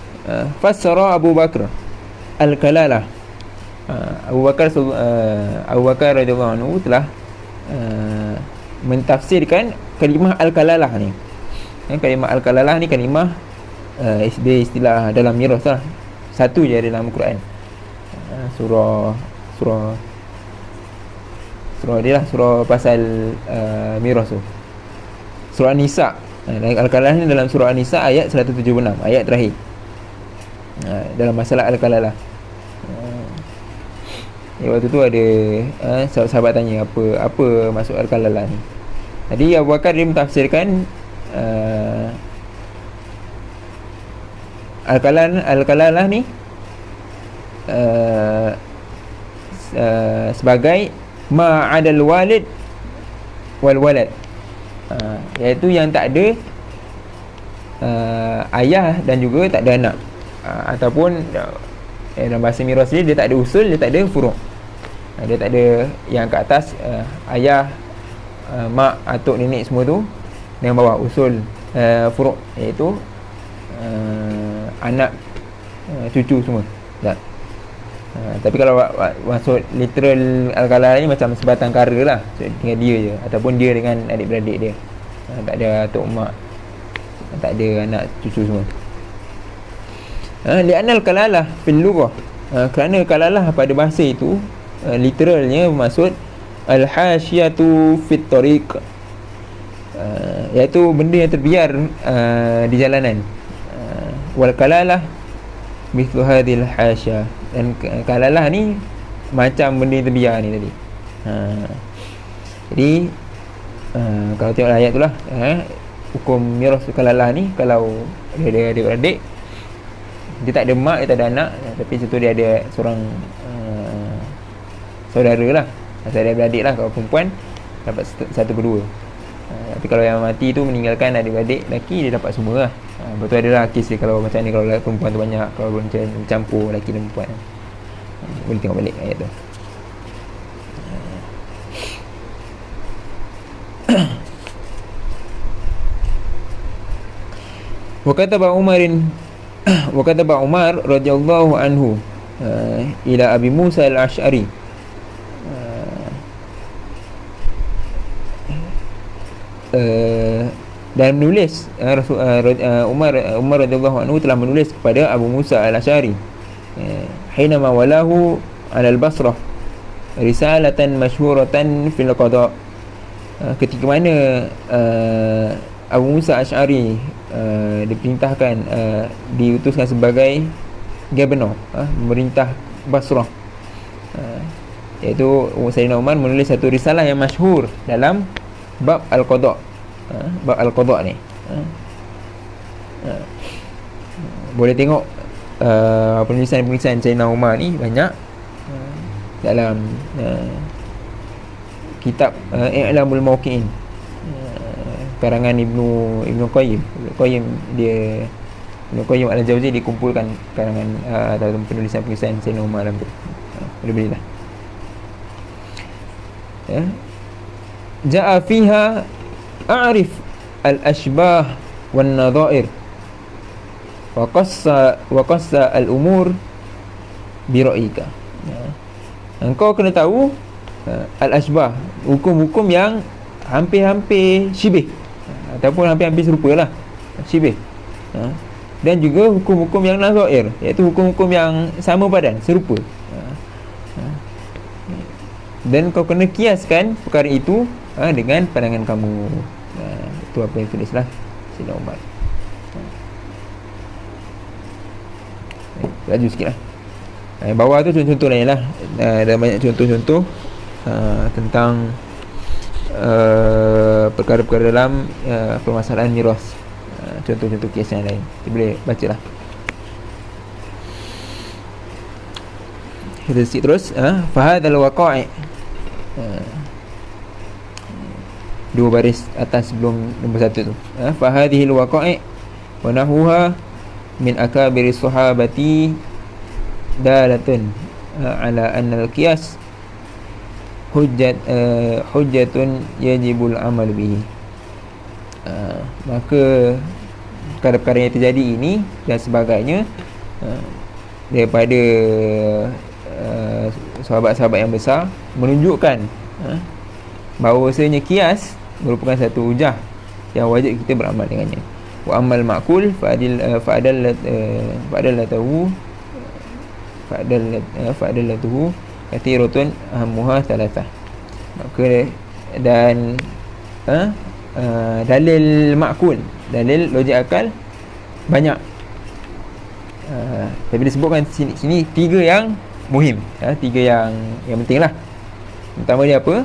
fassara Abu Bakar al-kalalah. Abu Bakar radhiyallahu anhu telah mentafsirkan kalimah al-kalalah ni. Kalimah al-kalalah ni kalimah istilah dalam miras lah. Satu je dalam Al-Quran. Surah dia lah, surah pasal miras tu. Surah Nisa. Al-kalalah ni dalam surah Nisa ayat 176, ayat terakhir. Dalam masalah al-kalalah. Waktu tu ada sahabat tanya apa maksud al-kalalah ni. Jadi Abu Bakar dia mentafsirkan al-kalalah ni sebagai ma'adal walid wal walad, iaitu yang tak ada ayah dan juga tak ada anak, ataupun dalam bahasa miras ni dia tak ada usul, dia tak ada furu'. Dia tak ada yang kat atas, ayah, mak, atuk, nenek semua tu. Yang bawah usul furuk, iaitu anak, cucu semua. Tak. Tapi kalau maksud literal al-kalala ni macam sebatang kara lah, dengan dia je, ataupun dia dengan adik-beradik dia. Tak ada atuk mak, tak ada anak cucu semua. Li'anal kalalah fil lughah, kerana kalalah pada bahasa itu literalnya bermaksud al-hasyatu fit tariq, iaitu benda yang terbiar di jalanan. Wal kalalah mithlu hadhil hasya, dan kalalah ni macam benda yang terbiar ni tadi. Jadi kalau tengok ayat tu lah, hukum miras kalalah ni, kalau dia ada adik-beradik, dia tak ada mak, dia tak ada anak, tapi contoh dia ada seorang saudara lah, adik-beradik lah. Kalau perempuan dapat 1/2. Tapi kalau yang mati tu meninggalkan adik-beradik lelaki, dia dapat semua lah. Betul adalah kes dia kalau macam ni, kalau perempuan tu banyak, kalau macam campur lelaki dan perempuan. Boleh tengok balik ayat tu. Wa kataba Umar radhiyallahu anhu ila Abi Musa al-Ash'ari, dan menulis, Umar radhiyallahu anhu telah menulis kepada Abu Musa al-Ash'ari hinama walahu ala al-Basrah risalatan masyhuratan fil qada, ketika mana Abu Musa al-Ash'ari diperintahkan, diutuskan sebagai governor, pemerintah Basrah, iaitu Sayyidina Umar menulis satu risalah yang masyhur dalam bab al-qada. Bab al-qada ni boleh tengok penulisan Sayyidina Umar ni banyak dalam kitab I'lamul Muwaqqi'in, karangan Ibnu Qayyim. Ibnu Qayyim al-Jauzi dikumpulkan karangan dalam penulisan Sayyidina Umar dalam tu. Boleh lah. Ja'a fiha a'rif al-ashbah wan nadha'ir wa qassa al-umur bi ra'yika. Engkau kena tahu al-ashbah, hukum-hukum yang hampir-hampir syibih, ataupun hampir-hampir serupa lah, syibih. Dan juga hukum-hukum yang nadha'ir, iaitu hukum-hukum yang sama padan, serupa. Dan kau kena kiaskan perkara itu dengan pandangan kamu. Itu apa yang tulislah Sayyidina Umar. Laju sikit lah. Bawah tu contoh-contoh lain lah. Ada banyak contoh-contoh tentang perkara-perkara dalam permasalahan miras. Contoh-contoh kes yang lain, kita boleh baca lah. Kita sikit terus. Fahadhal waqa'i, dua baris atas sebelum nombor 1 tu. Fahadhil waqa'i wa nahuha min akabiri sahabati dalatun ala anna al-qiyas hujjatun yajibul amal bihi. Maka perkara-perkara yang terjadi ini dan sebagainya daripada sahabat-sahabat yang besar menunjukkan bahawasanya kias merupakan satu hujah yang wajib kita beramal dengannya. Wa amal ma'kul fa'adallatuhu kathiratun ahammuha thalathah. Maka dan dalil ma'kul, dalil logik akal banyak, tapi disebutkan sini tiga yang muhim, tiga yang penting lah. Pertama dia apa?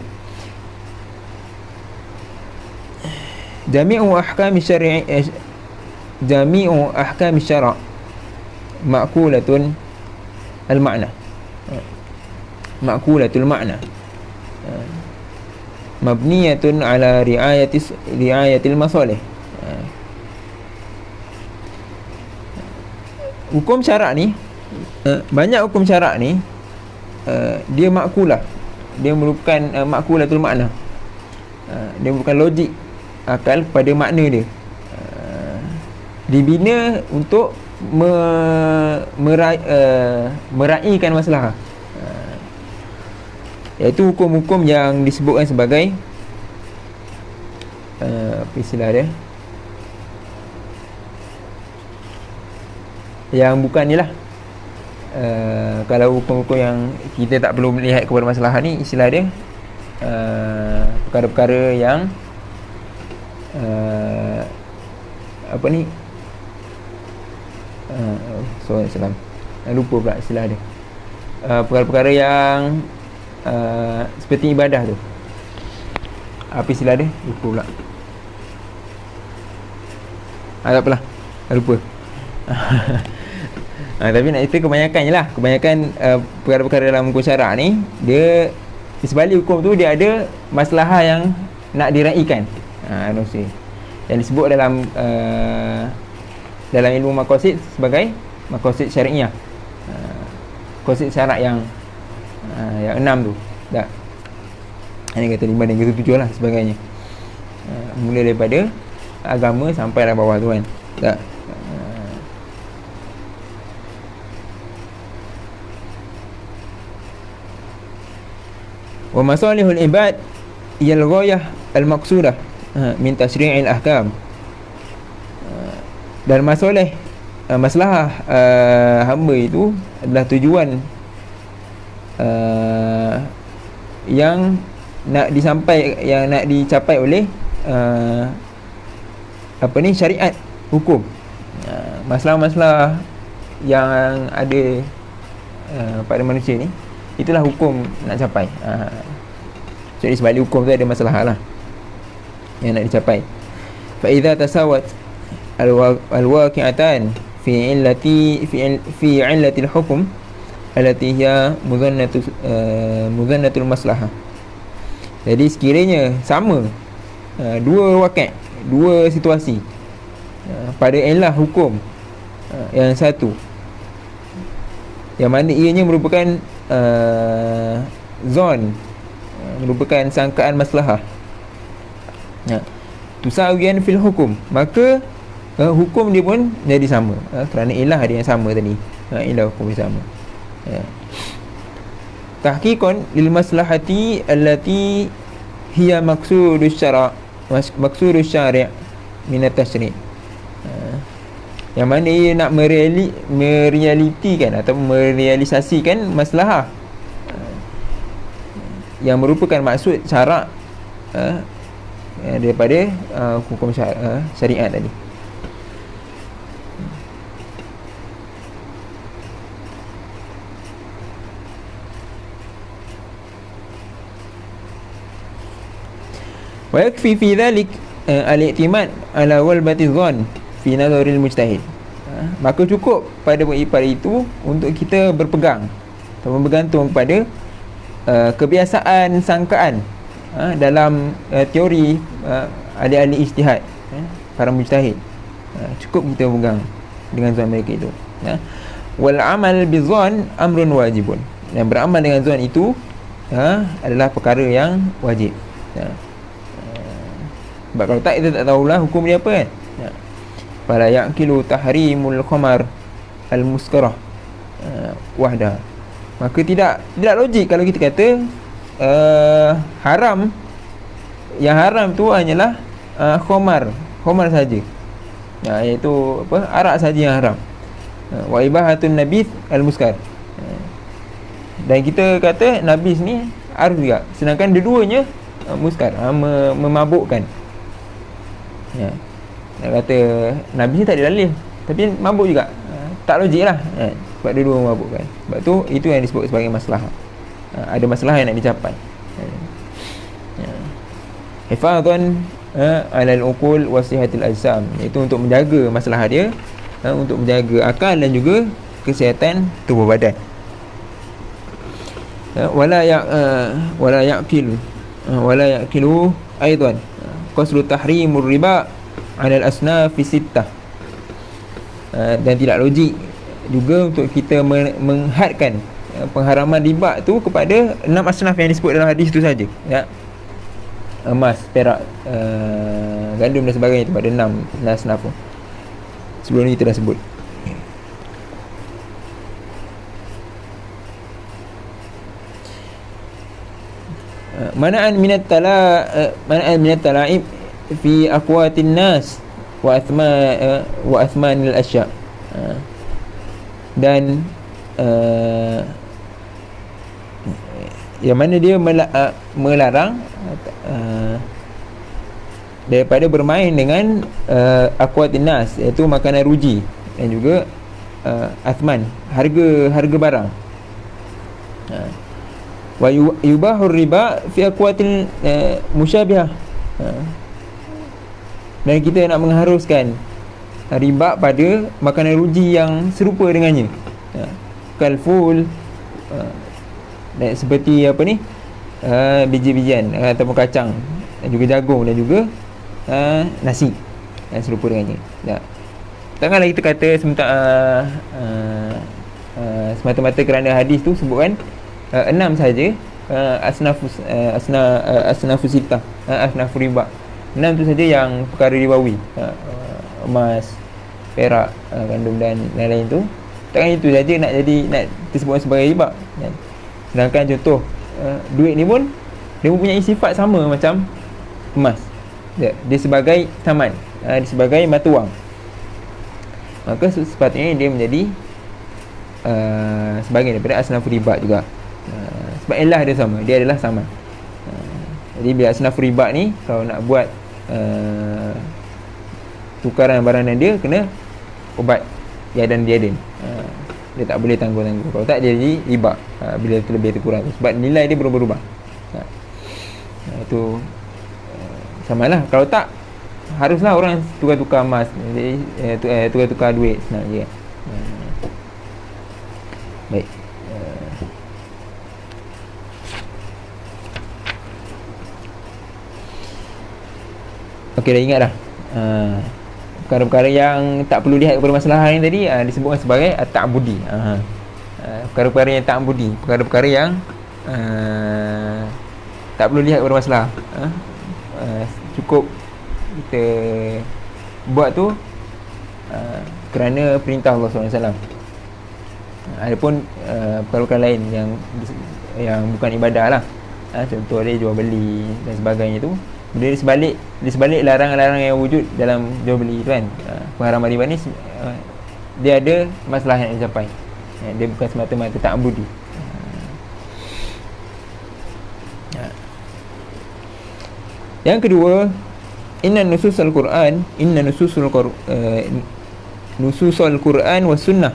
Jami'u ahkami syara' ma'kulatun al-ma'na, ma'kulatul ma'na, mabniyatun ala riayatil masalih. Hukum syarak ni, banyak hukum syarak ni dia makkulah, dia merupakan makulatul makna. Dia merupakan logik akal pada makna dia. Dibina untuk meraihkan masalah, iaitu hukum-hukum yang disebutkan sebagai apa istilah dia, yang bukan ni lah. Kalau hukum-hukum yang kita tak perlu melihat kepada masalah ni, istilah dia perkara-perkara yang apa ni, salam, lupa pula istilah dia. Perkara-perkara yang seperti ibadah tu, apa istilah dia, lupa pula. Tak apalah, lupa. Tapi nak cerita kebanyakan je lah. Kebanyakan perkara-perkara dalam hukum syarak ni, dia di sebalik hukum tu dia ada masalah yang nak diraikan. Yang disebut dalam ilmu maqasid sebagai maqasid syariah. Maqasid syarak yang 6 tu. Tak. Ini kata 5 dan kata 7 lah sebagainya. Mula daripada agama sampai lah bawah tu kan. Tak. Wa masalihul ibad iyal ghayah al-maqsudah min tasyri'il ahkam. Dan masalah hamba itu adalah tujuan yang nak dicapai oleh syariat hukum. Masalah-masalah yang ada pada manusia ni, itulah hukum nak capai. Jadi sebalik hukum tu ada masalah lah yang nak dicapai. Fa idza tasawat al-waqi'atan fi illati al-hukm allati hiya mudhannatul maslahah. Jadi sekiranya sama dua waqi', dua situasi pada illah hukum yang satu, yang mana ianya merupakan zon, merupakan sangkaan maslahah, tusawiyan fil hukum, maka hukum dia pun jadi sama, kerana ilah dia yang sama tadi, ilah hukum dia sama. Tahqiqan lil maslahati allati hiya maqsudus syari' min at-tashri', yang mana ia nak merealitikan atau merealisasikan maslahah yang merupakan maksud syarak daripada hukum syariat tadi. Wa yakfi fi dhalik al-i'timad ala walbati dhann fi nazaril mujtahid. Maka cukup pada itu untuk kita berpegang atau bergantung kepada kebiasaan sangkaan dalam teori ahli-ahli ijtihad, para mujtahid. Cukup kita pegang dengan zon mereka itu. Wal amal bizan amrun wajibun. Dan beramal dengan zon itu adalah perkara yang wajib. Sebab kalau tak, kita tak tahulah hukum dia apa kan. Fala yaqilu tahrimul khamar al-muskarah wahda. Maka tidak logik kalau kita kata haram, yang haram tu hanyalah khamar saja, iaitu arak saja yang haram. Wa ibahatun nabith al-muskar. Dan kita kata nabis ni arus juga, sedangkan dua-duanya muskar, memabukkan. Nak kata nabis ni tak ada dalil, tapi mabuk juga, tak logik lah, sebab dua-dua memabukkan. Sebab tu itu yang disebut sebagai masalah. Ada masalah yang nak dicapai. Hifadhan alal uqul wa sihatil ajsam, iaitu untuk menjaga masalah dia, untuk menjaga akal dan juga kesihatan tubuh badan. Wala yaqilu aidan qasru tahrimur riba 'ala al-asnaf sittah. Dan tidak logik juga untuk kita menghadkan pengharaman riba tu kepada 6 asnaf yang disebut dalam hadis tu saja, ya. Emas, perak, gandum dan sebagainya tu, pada 6 asnaf tu. Sebelum ni kita dah sebut. Mana'an minat tala'ib fi aqwatin nas wa athmanil asya'. Dan yang mana dia melarang daripada bermain dengan aqwatin nas, iaitu makanan ruji, dan juga athman, harga barang. Wa yubahur riba fi aqwatil musyabihah. Dan kita nak mengharuskan riba pada makanan ruji yang serupa dengannya, kalful, dan seperti apa ni, biji-bijian ataupun kacang, dan juga jagung, dan juga nasi yang serupa dengannya, ya. Takkanlah kita kata semata-mata kerana hadis tu sebutkan 6 saja, asnafus sitah, asnafur riba, 6 tu saja yang perkara ribawi, emas, perak, gandum dan lain-lain tu. Takkan itu saja nak disebut sebagai riba, kan? Sedangkan contoh duit ni pun dia mempunyai sifat sama macam emas, dia sebagai taman, dia sebagai mata wang. Maka sepatutnya dia menjadi sebahagian daripada asnafur riba juga. Sebab elah dia sama, dia adalah sama. Jadi bila asnafur riba ni, kalau nak buat tukaran barang dan dia, kena ubat diadan. Dia tak boleh tangguh-tangguh. Kalau tak, dia jadi riba bila terlebih terkurang, sebab nilai dia berubah-ubah. Itu samalah. Kalau tak, haruslah orang tukar-tukar emas, tukar-tukar duit, senang je. Baik. Okey, dah ingat dah. Perkara-perkara yang tak perlu lihat kepada masalah ni tadi disebutkan sebagai ta'budi. Perkara-perkara yang ta'budi, perkara-perkara yang tak perlu lihat kepada masalah. Cukup kita buat tu kerana perintah Allah SWT. Adapun perkara-perkara lain yang bukan ibadah lah, contoh dia jual beli dan sebagainya tu, bila di sebalik larangan-larangan yang wujud dalam jual beli tu, kan, pengharaman riba ni dia ada masalah yang dicapai, dia bukan semata-mata ta'budi. Yang kedua, inna nususul Quran was sunnah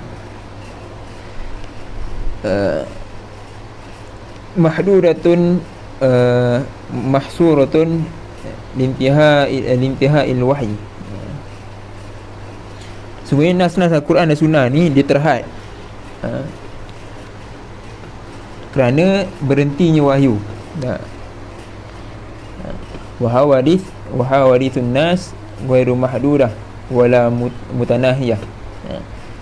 mahduratun mahsuratun lintihai wahyi. Sebenarnya nas-nas Al-Quran dan Sunnah ni dia terhad kerana berhentinya wahyu. Wahawadithun nas ghairu mahdudah wala mutanahiyah.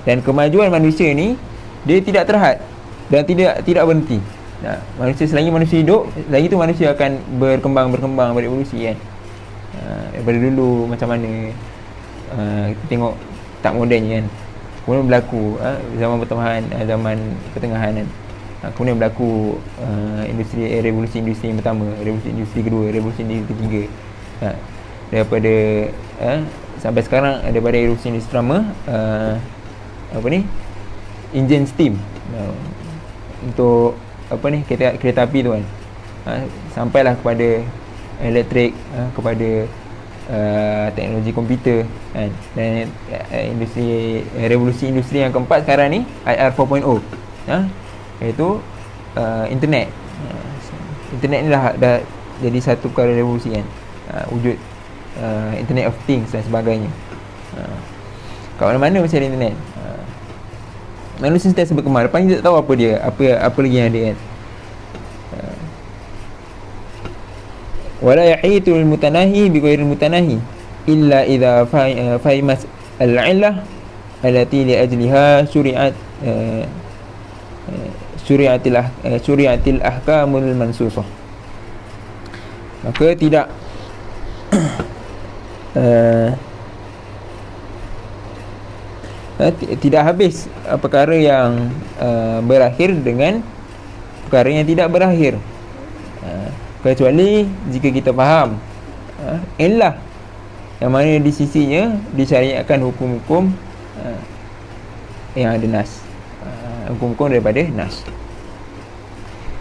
Dan kemajuan manusia ni dia tidak terhad dan tidak berhenti. Manusia, selagi manusia hidup, lagi tu manusia akan berkembang, berevolusi, kan. Daripada dulu macam mana kita tengok tak moden, kan. Kemudian berlaku zaman pertengahan, zaman pertengahan, kan. Kemudian berlaku revolusi industri yang pertama, revolusi industri kedua, revolusi industri ketiga. Daripada sampai sekarang, daripada revolusi industri pertama, enjin steam untuk kereta api tu, kan. Sampailah kepada elektrik, kepada teknologi komputer, kan. Dan revolusi industri yang keempat sekarang ni IR 4.0, iaitu internet. Internet ni dah jadi satu perkara revolusi, kan. Wujud Internet of Things dan sebagainya. Kat mana-mana mesti ada internet. Manusia sentiasa berkembang. Lepas ni tak tahu apa dia, apa lagi yang ada, kan. Wala yahitul mutanahi bi ghairil mutanahi illa idza fahimat al-'illah allati li ajliha syuri'atil ahkamul mansusah. Maka tidak tidak habis perkara yang berakhir dengan perkara yang tidak berakhir, kecuali jika kita faham illah yang mana di sisinya disyariatkan hukum-hukum yang ada nas, hukum-hukum daripada nas.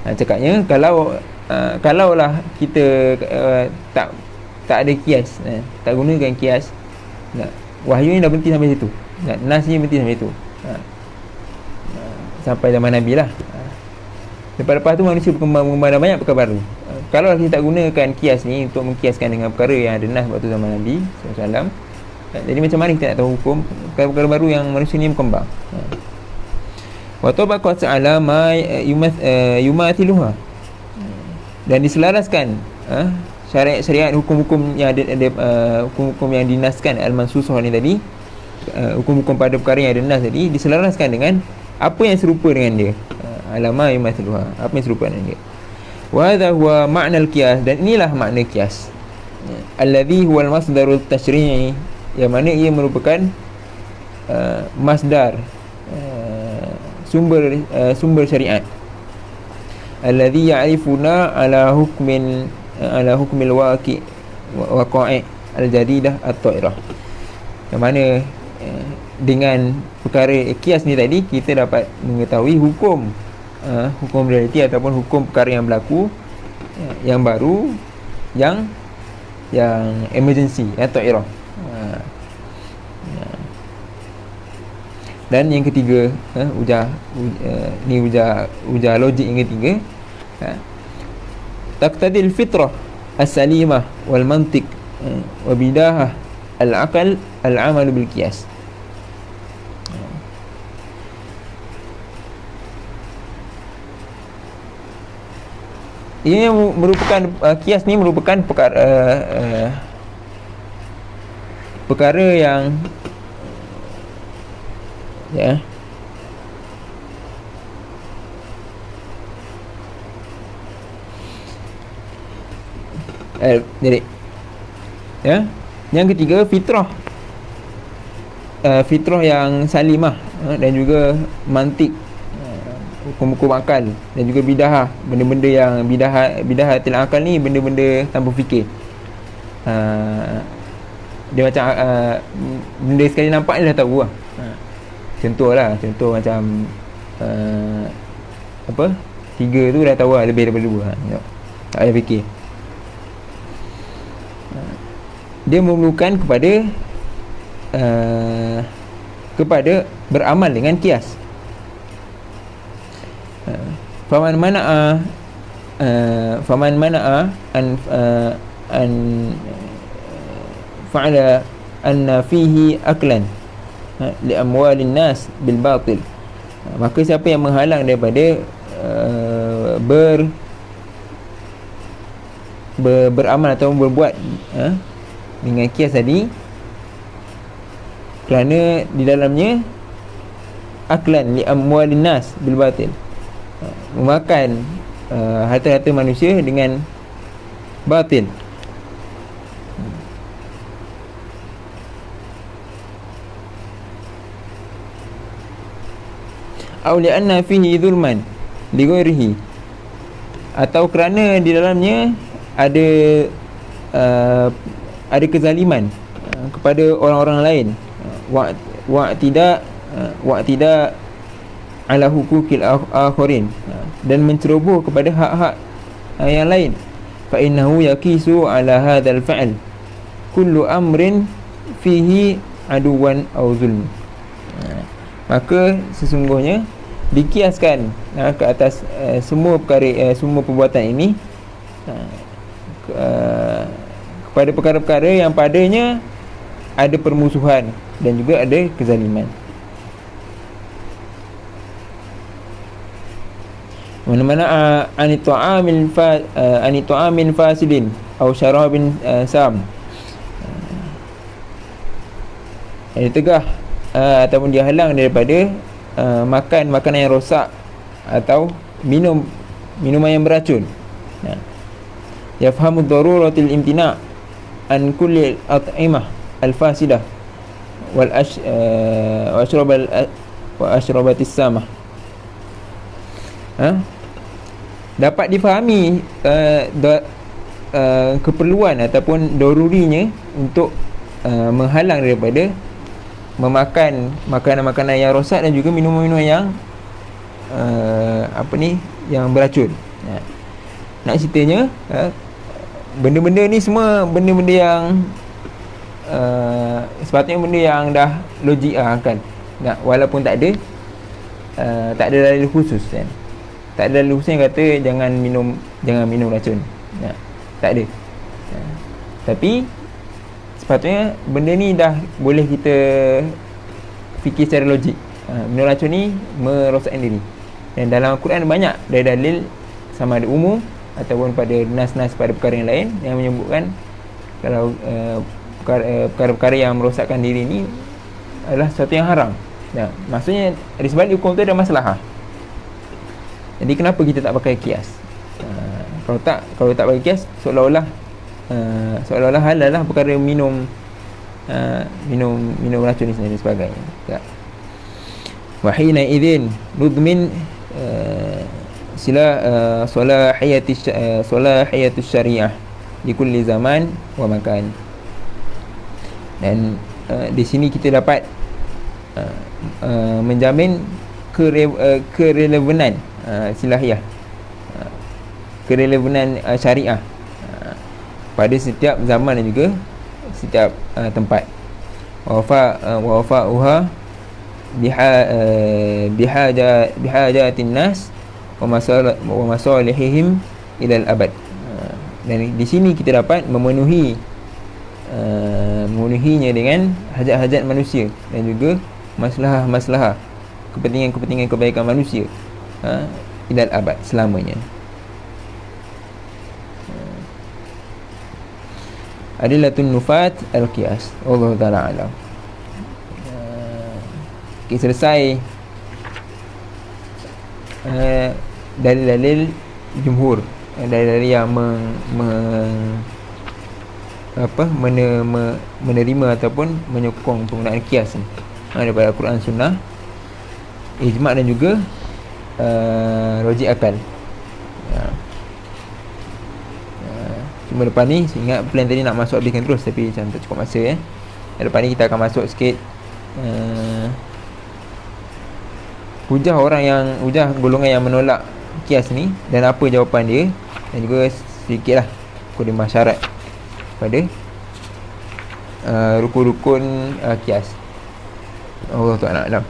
Cakapnya kalaulah kita tak ada kias, tak gunakan kias, wahyu ni dah berhenti sampai situ, nas ni berhenti sampai situ, sampai zaman Nabi lah. Lepas tu manusia berkembang dan banyak perkara baru. Kalau kita tak gunakan kias ni untuk mengkiaskan dengan perkara yang ada nas waktu zaman Nabi SAW, jadi macam mana kita nak tahu hukum perkara-perkara baru yang manusia ni berkembang? Wa tabaqat ala ma yumathiluha, dan diselaraskan syariat hukum-hukum yang ada hukum-hukum yang dinaskan al-mansusah ni tadi, hukum-hukum pada perkara yang ada nas tadi diselaraskan dengan apa yang serupa dengan dia, alama yumathiluha, apa yang serupa dengan dia. Wa hadha huwa makna al-qiyas, dan inilah makna qiyas, alladhi huwa al-masdarul tashri'i, yang mana ia merupakan masdar, sumber syariat, alladhi ya'rifuna ala hukmil waqi' al-jadidah at-ta'irah, yang mana dengan perkara qiyas ni tadi kita dapat mengetahui hukum realiti ataupun hukum perkara yang berlaku yang baru, yang emergency atau ta'irah. Dan yang ketiga, ujar logik yang ketiga, taqtadil fitrah as-salimah wal mantiq wa bidahah al-aqal al-amal bil qiyas. Ia merupakan qiyas ni merupakan perkara yang jadi yang ketiga fitrah, fitrah yang salimah, dan juga mantik, hukum-hukum akal, dan juga bidahah, benda-benda yang bidahatil akal ni benda-benda tanpa fikir. Dia macam benda sekali nampak ni dah tahu lah. Contoh macam tiga tu dah tahu lah, lebih daripada dua. Tak payah fikir. Dia memerlukan kepada beramal dengan kias. Faman mana'a an fa'ala anna fihi aklan li amwalin nas bil batil, maka siapa yang menghalang daripada beramal atau berbuat dengan kias tadi, kerana di dalamnya aklan li amwalin nas bil batil, memakan harta-harta manusia dengan batil. Aw li'anna fihi zulman li ghairihi, atau kerana di dalamnya ada kezaliman kepada orang-orang lain, wa tidak ala hukukil akharin, dan menceroboh kepada hak-hak yang lain. Fa innahu yaqisu ala hadzal fa'l kullu amrin fihi aduwan aw zulm, maka sesungguhnya dikiaskan ke atas semua perkara, semua perbuatan ini kepada perkara-perkara yang padanya ada permusuhan dan juga ada kezaliman. Mana-mana anitu'amin fasidin atau syarabin sam, dia tegah ataupun dia halang daripada makan makanan yang rosak, atau minum minuman yang beracun. Yafhamu daruratil imtina' an kulli at'imah al-fasidah wal ashrabatis samah. Dapat difahami keperluan ataupun darurinya untuk menghalang daripada memakan makanan-makanan yang rosak dan juga minuman-minuman yang yang beracun. Nak ceritanya, benda-benda ni semua benda-benda yang sepatutnya benda yang dah logik kan. Walaupun tak ada dalil khusus kan. Tak ada dalil khusus yang kata jangan minum racun. Tak ada. Tapi sepatutnya benda ni dah boleh kita fikir secara logik. Minum racun ni merosakkan diri. Dan dalam Al-Quran banyak dalil sama ada umum ataupun pada nas-nas pada perkara yang lain yang menyebutkan kalau perkara-perkara yang merosakkan diri ni adalah sesuatu yang haram. Maksudnya dari sebalik hukum tu ada masalah. Jadi kenapa kita tak pakai kias? Kalau tak pakai kias, seolah-olah halal lah perkara minum racun ni dan sebagainya. Wa hina idzin nudmin salahiyati syariah di kulli zaman wa makan. Dan di sini kita dapat menjamin kerelevanan silahiyah, kerelevanan syariah pada setiap zaman dan juga setiap tempat. Wafa'uha bihajatin nas wa masalihihim ilal abad. Dan di sini kita dapat memenuhinya dengan hajat-hajat manusia dan juga masalah-masalah kepentingan kebaikan manusia ilal abad, selamanya. Adilatun nufat al-qiyas. Allah Ta'ala alam. Selesai dalil-dalil jumhur, dalil-dalil yang menerima ataupun menyokong penggunaan qiyas ni daripada Al-Quran, Sunnah, ijma' dan juga logik akal. Cuma depan ni saya ingat plan tadi nak masuk habiskan terus, tapi macam tak cukup masa depan ni kita akan masuk sikit hujah golongan yang menolak kias ni dan apa jawapan dia, dan juga sedikitlah khidmah syarat pada rukun-rukun kias. Allah Ta'ala alam.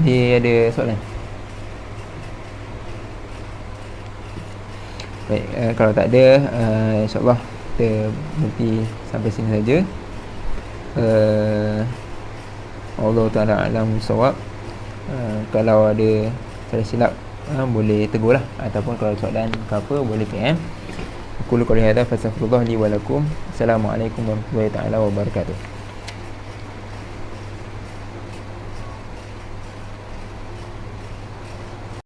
Jadi ada soalan? Baik, kalau tak ada, insyaAllah kita berhenti sampai sini saja. Allah Ta'ala alam bisawab. Kalau ada salah silap, boleh tegur lah, ataupun kalau soalan ke apa, boleh PM. Aku qouli hadza fastaghfirullah li wa lakum. Assalamualaikum warahmatullahi taala wabarakatuh.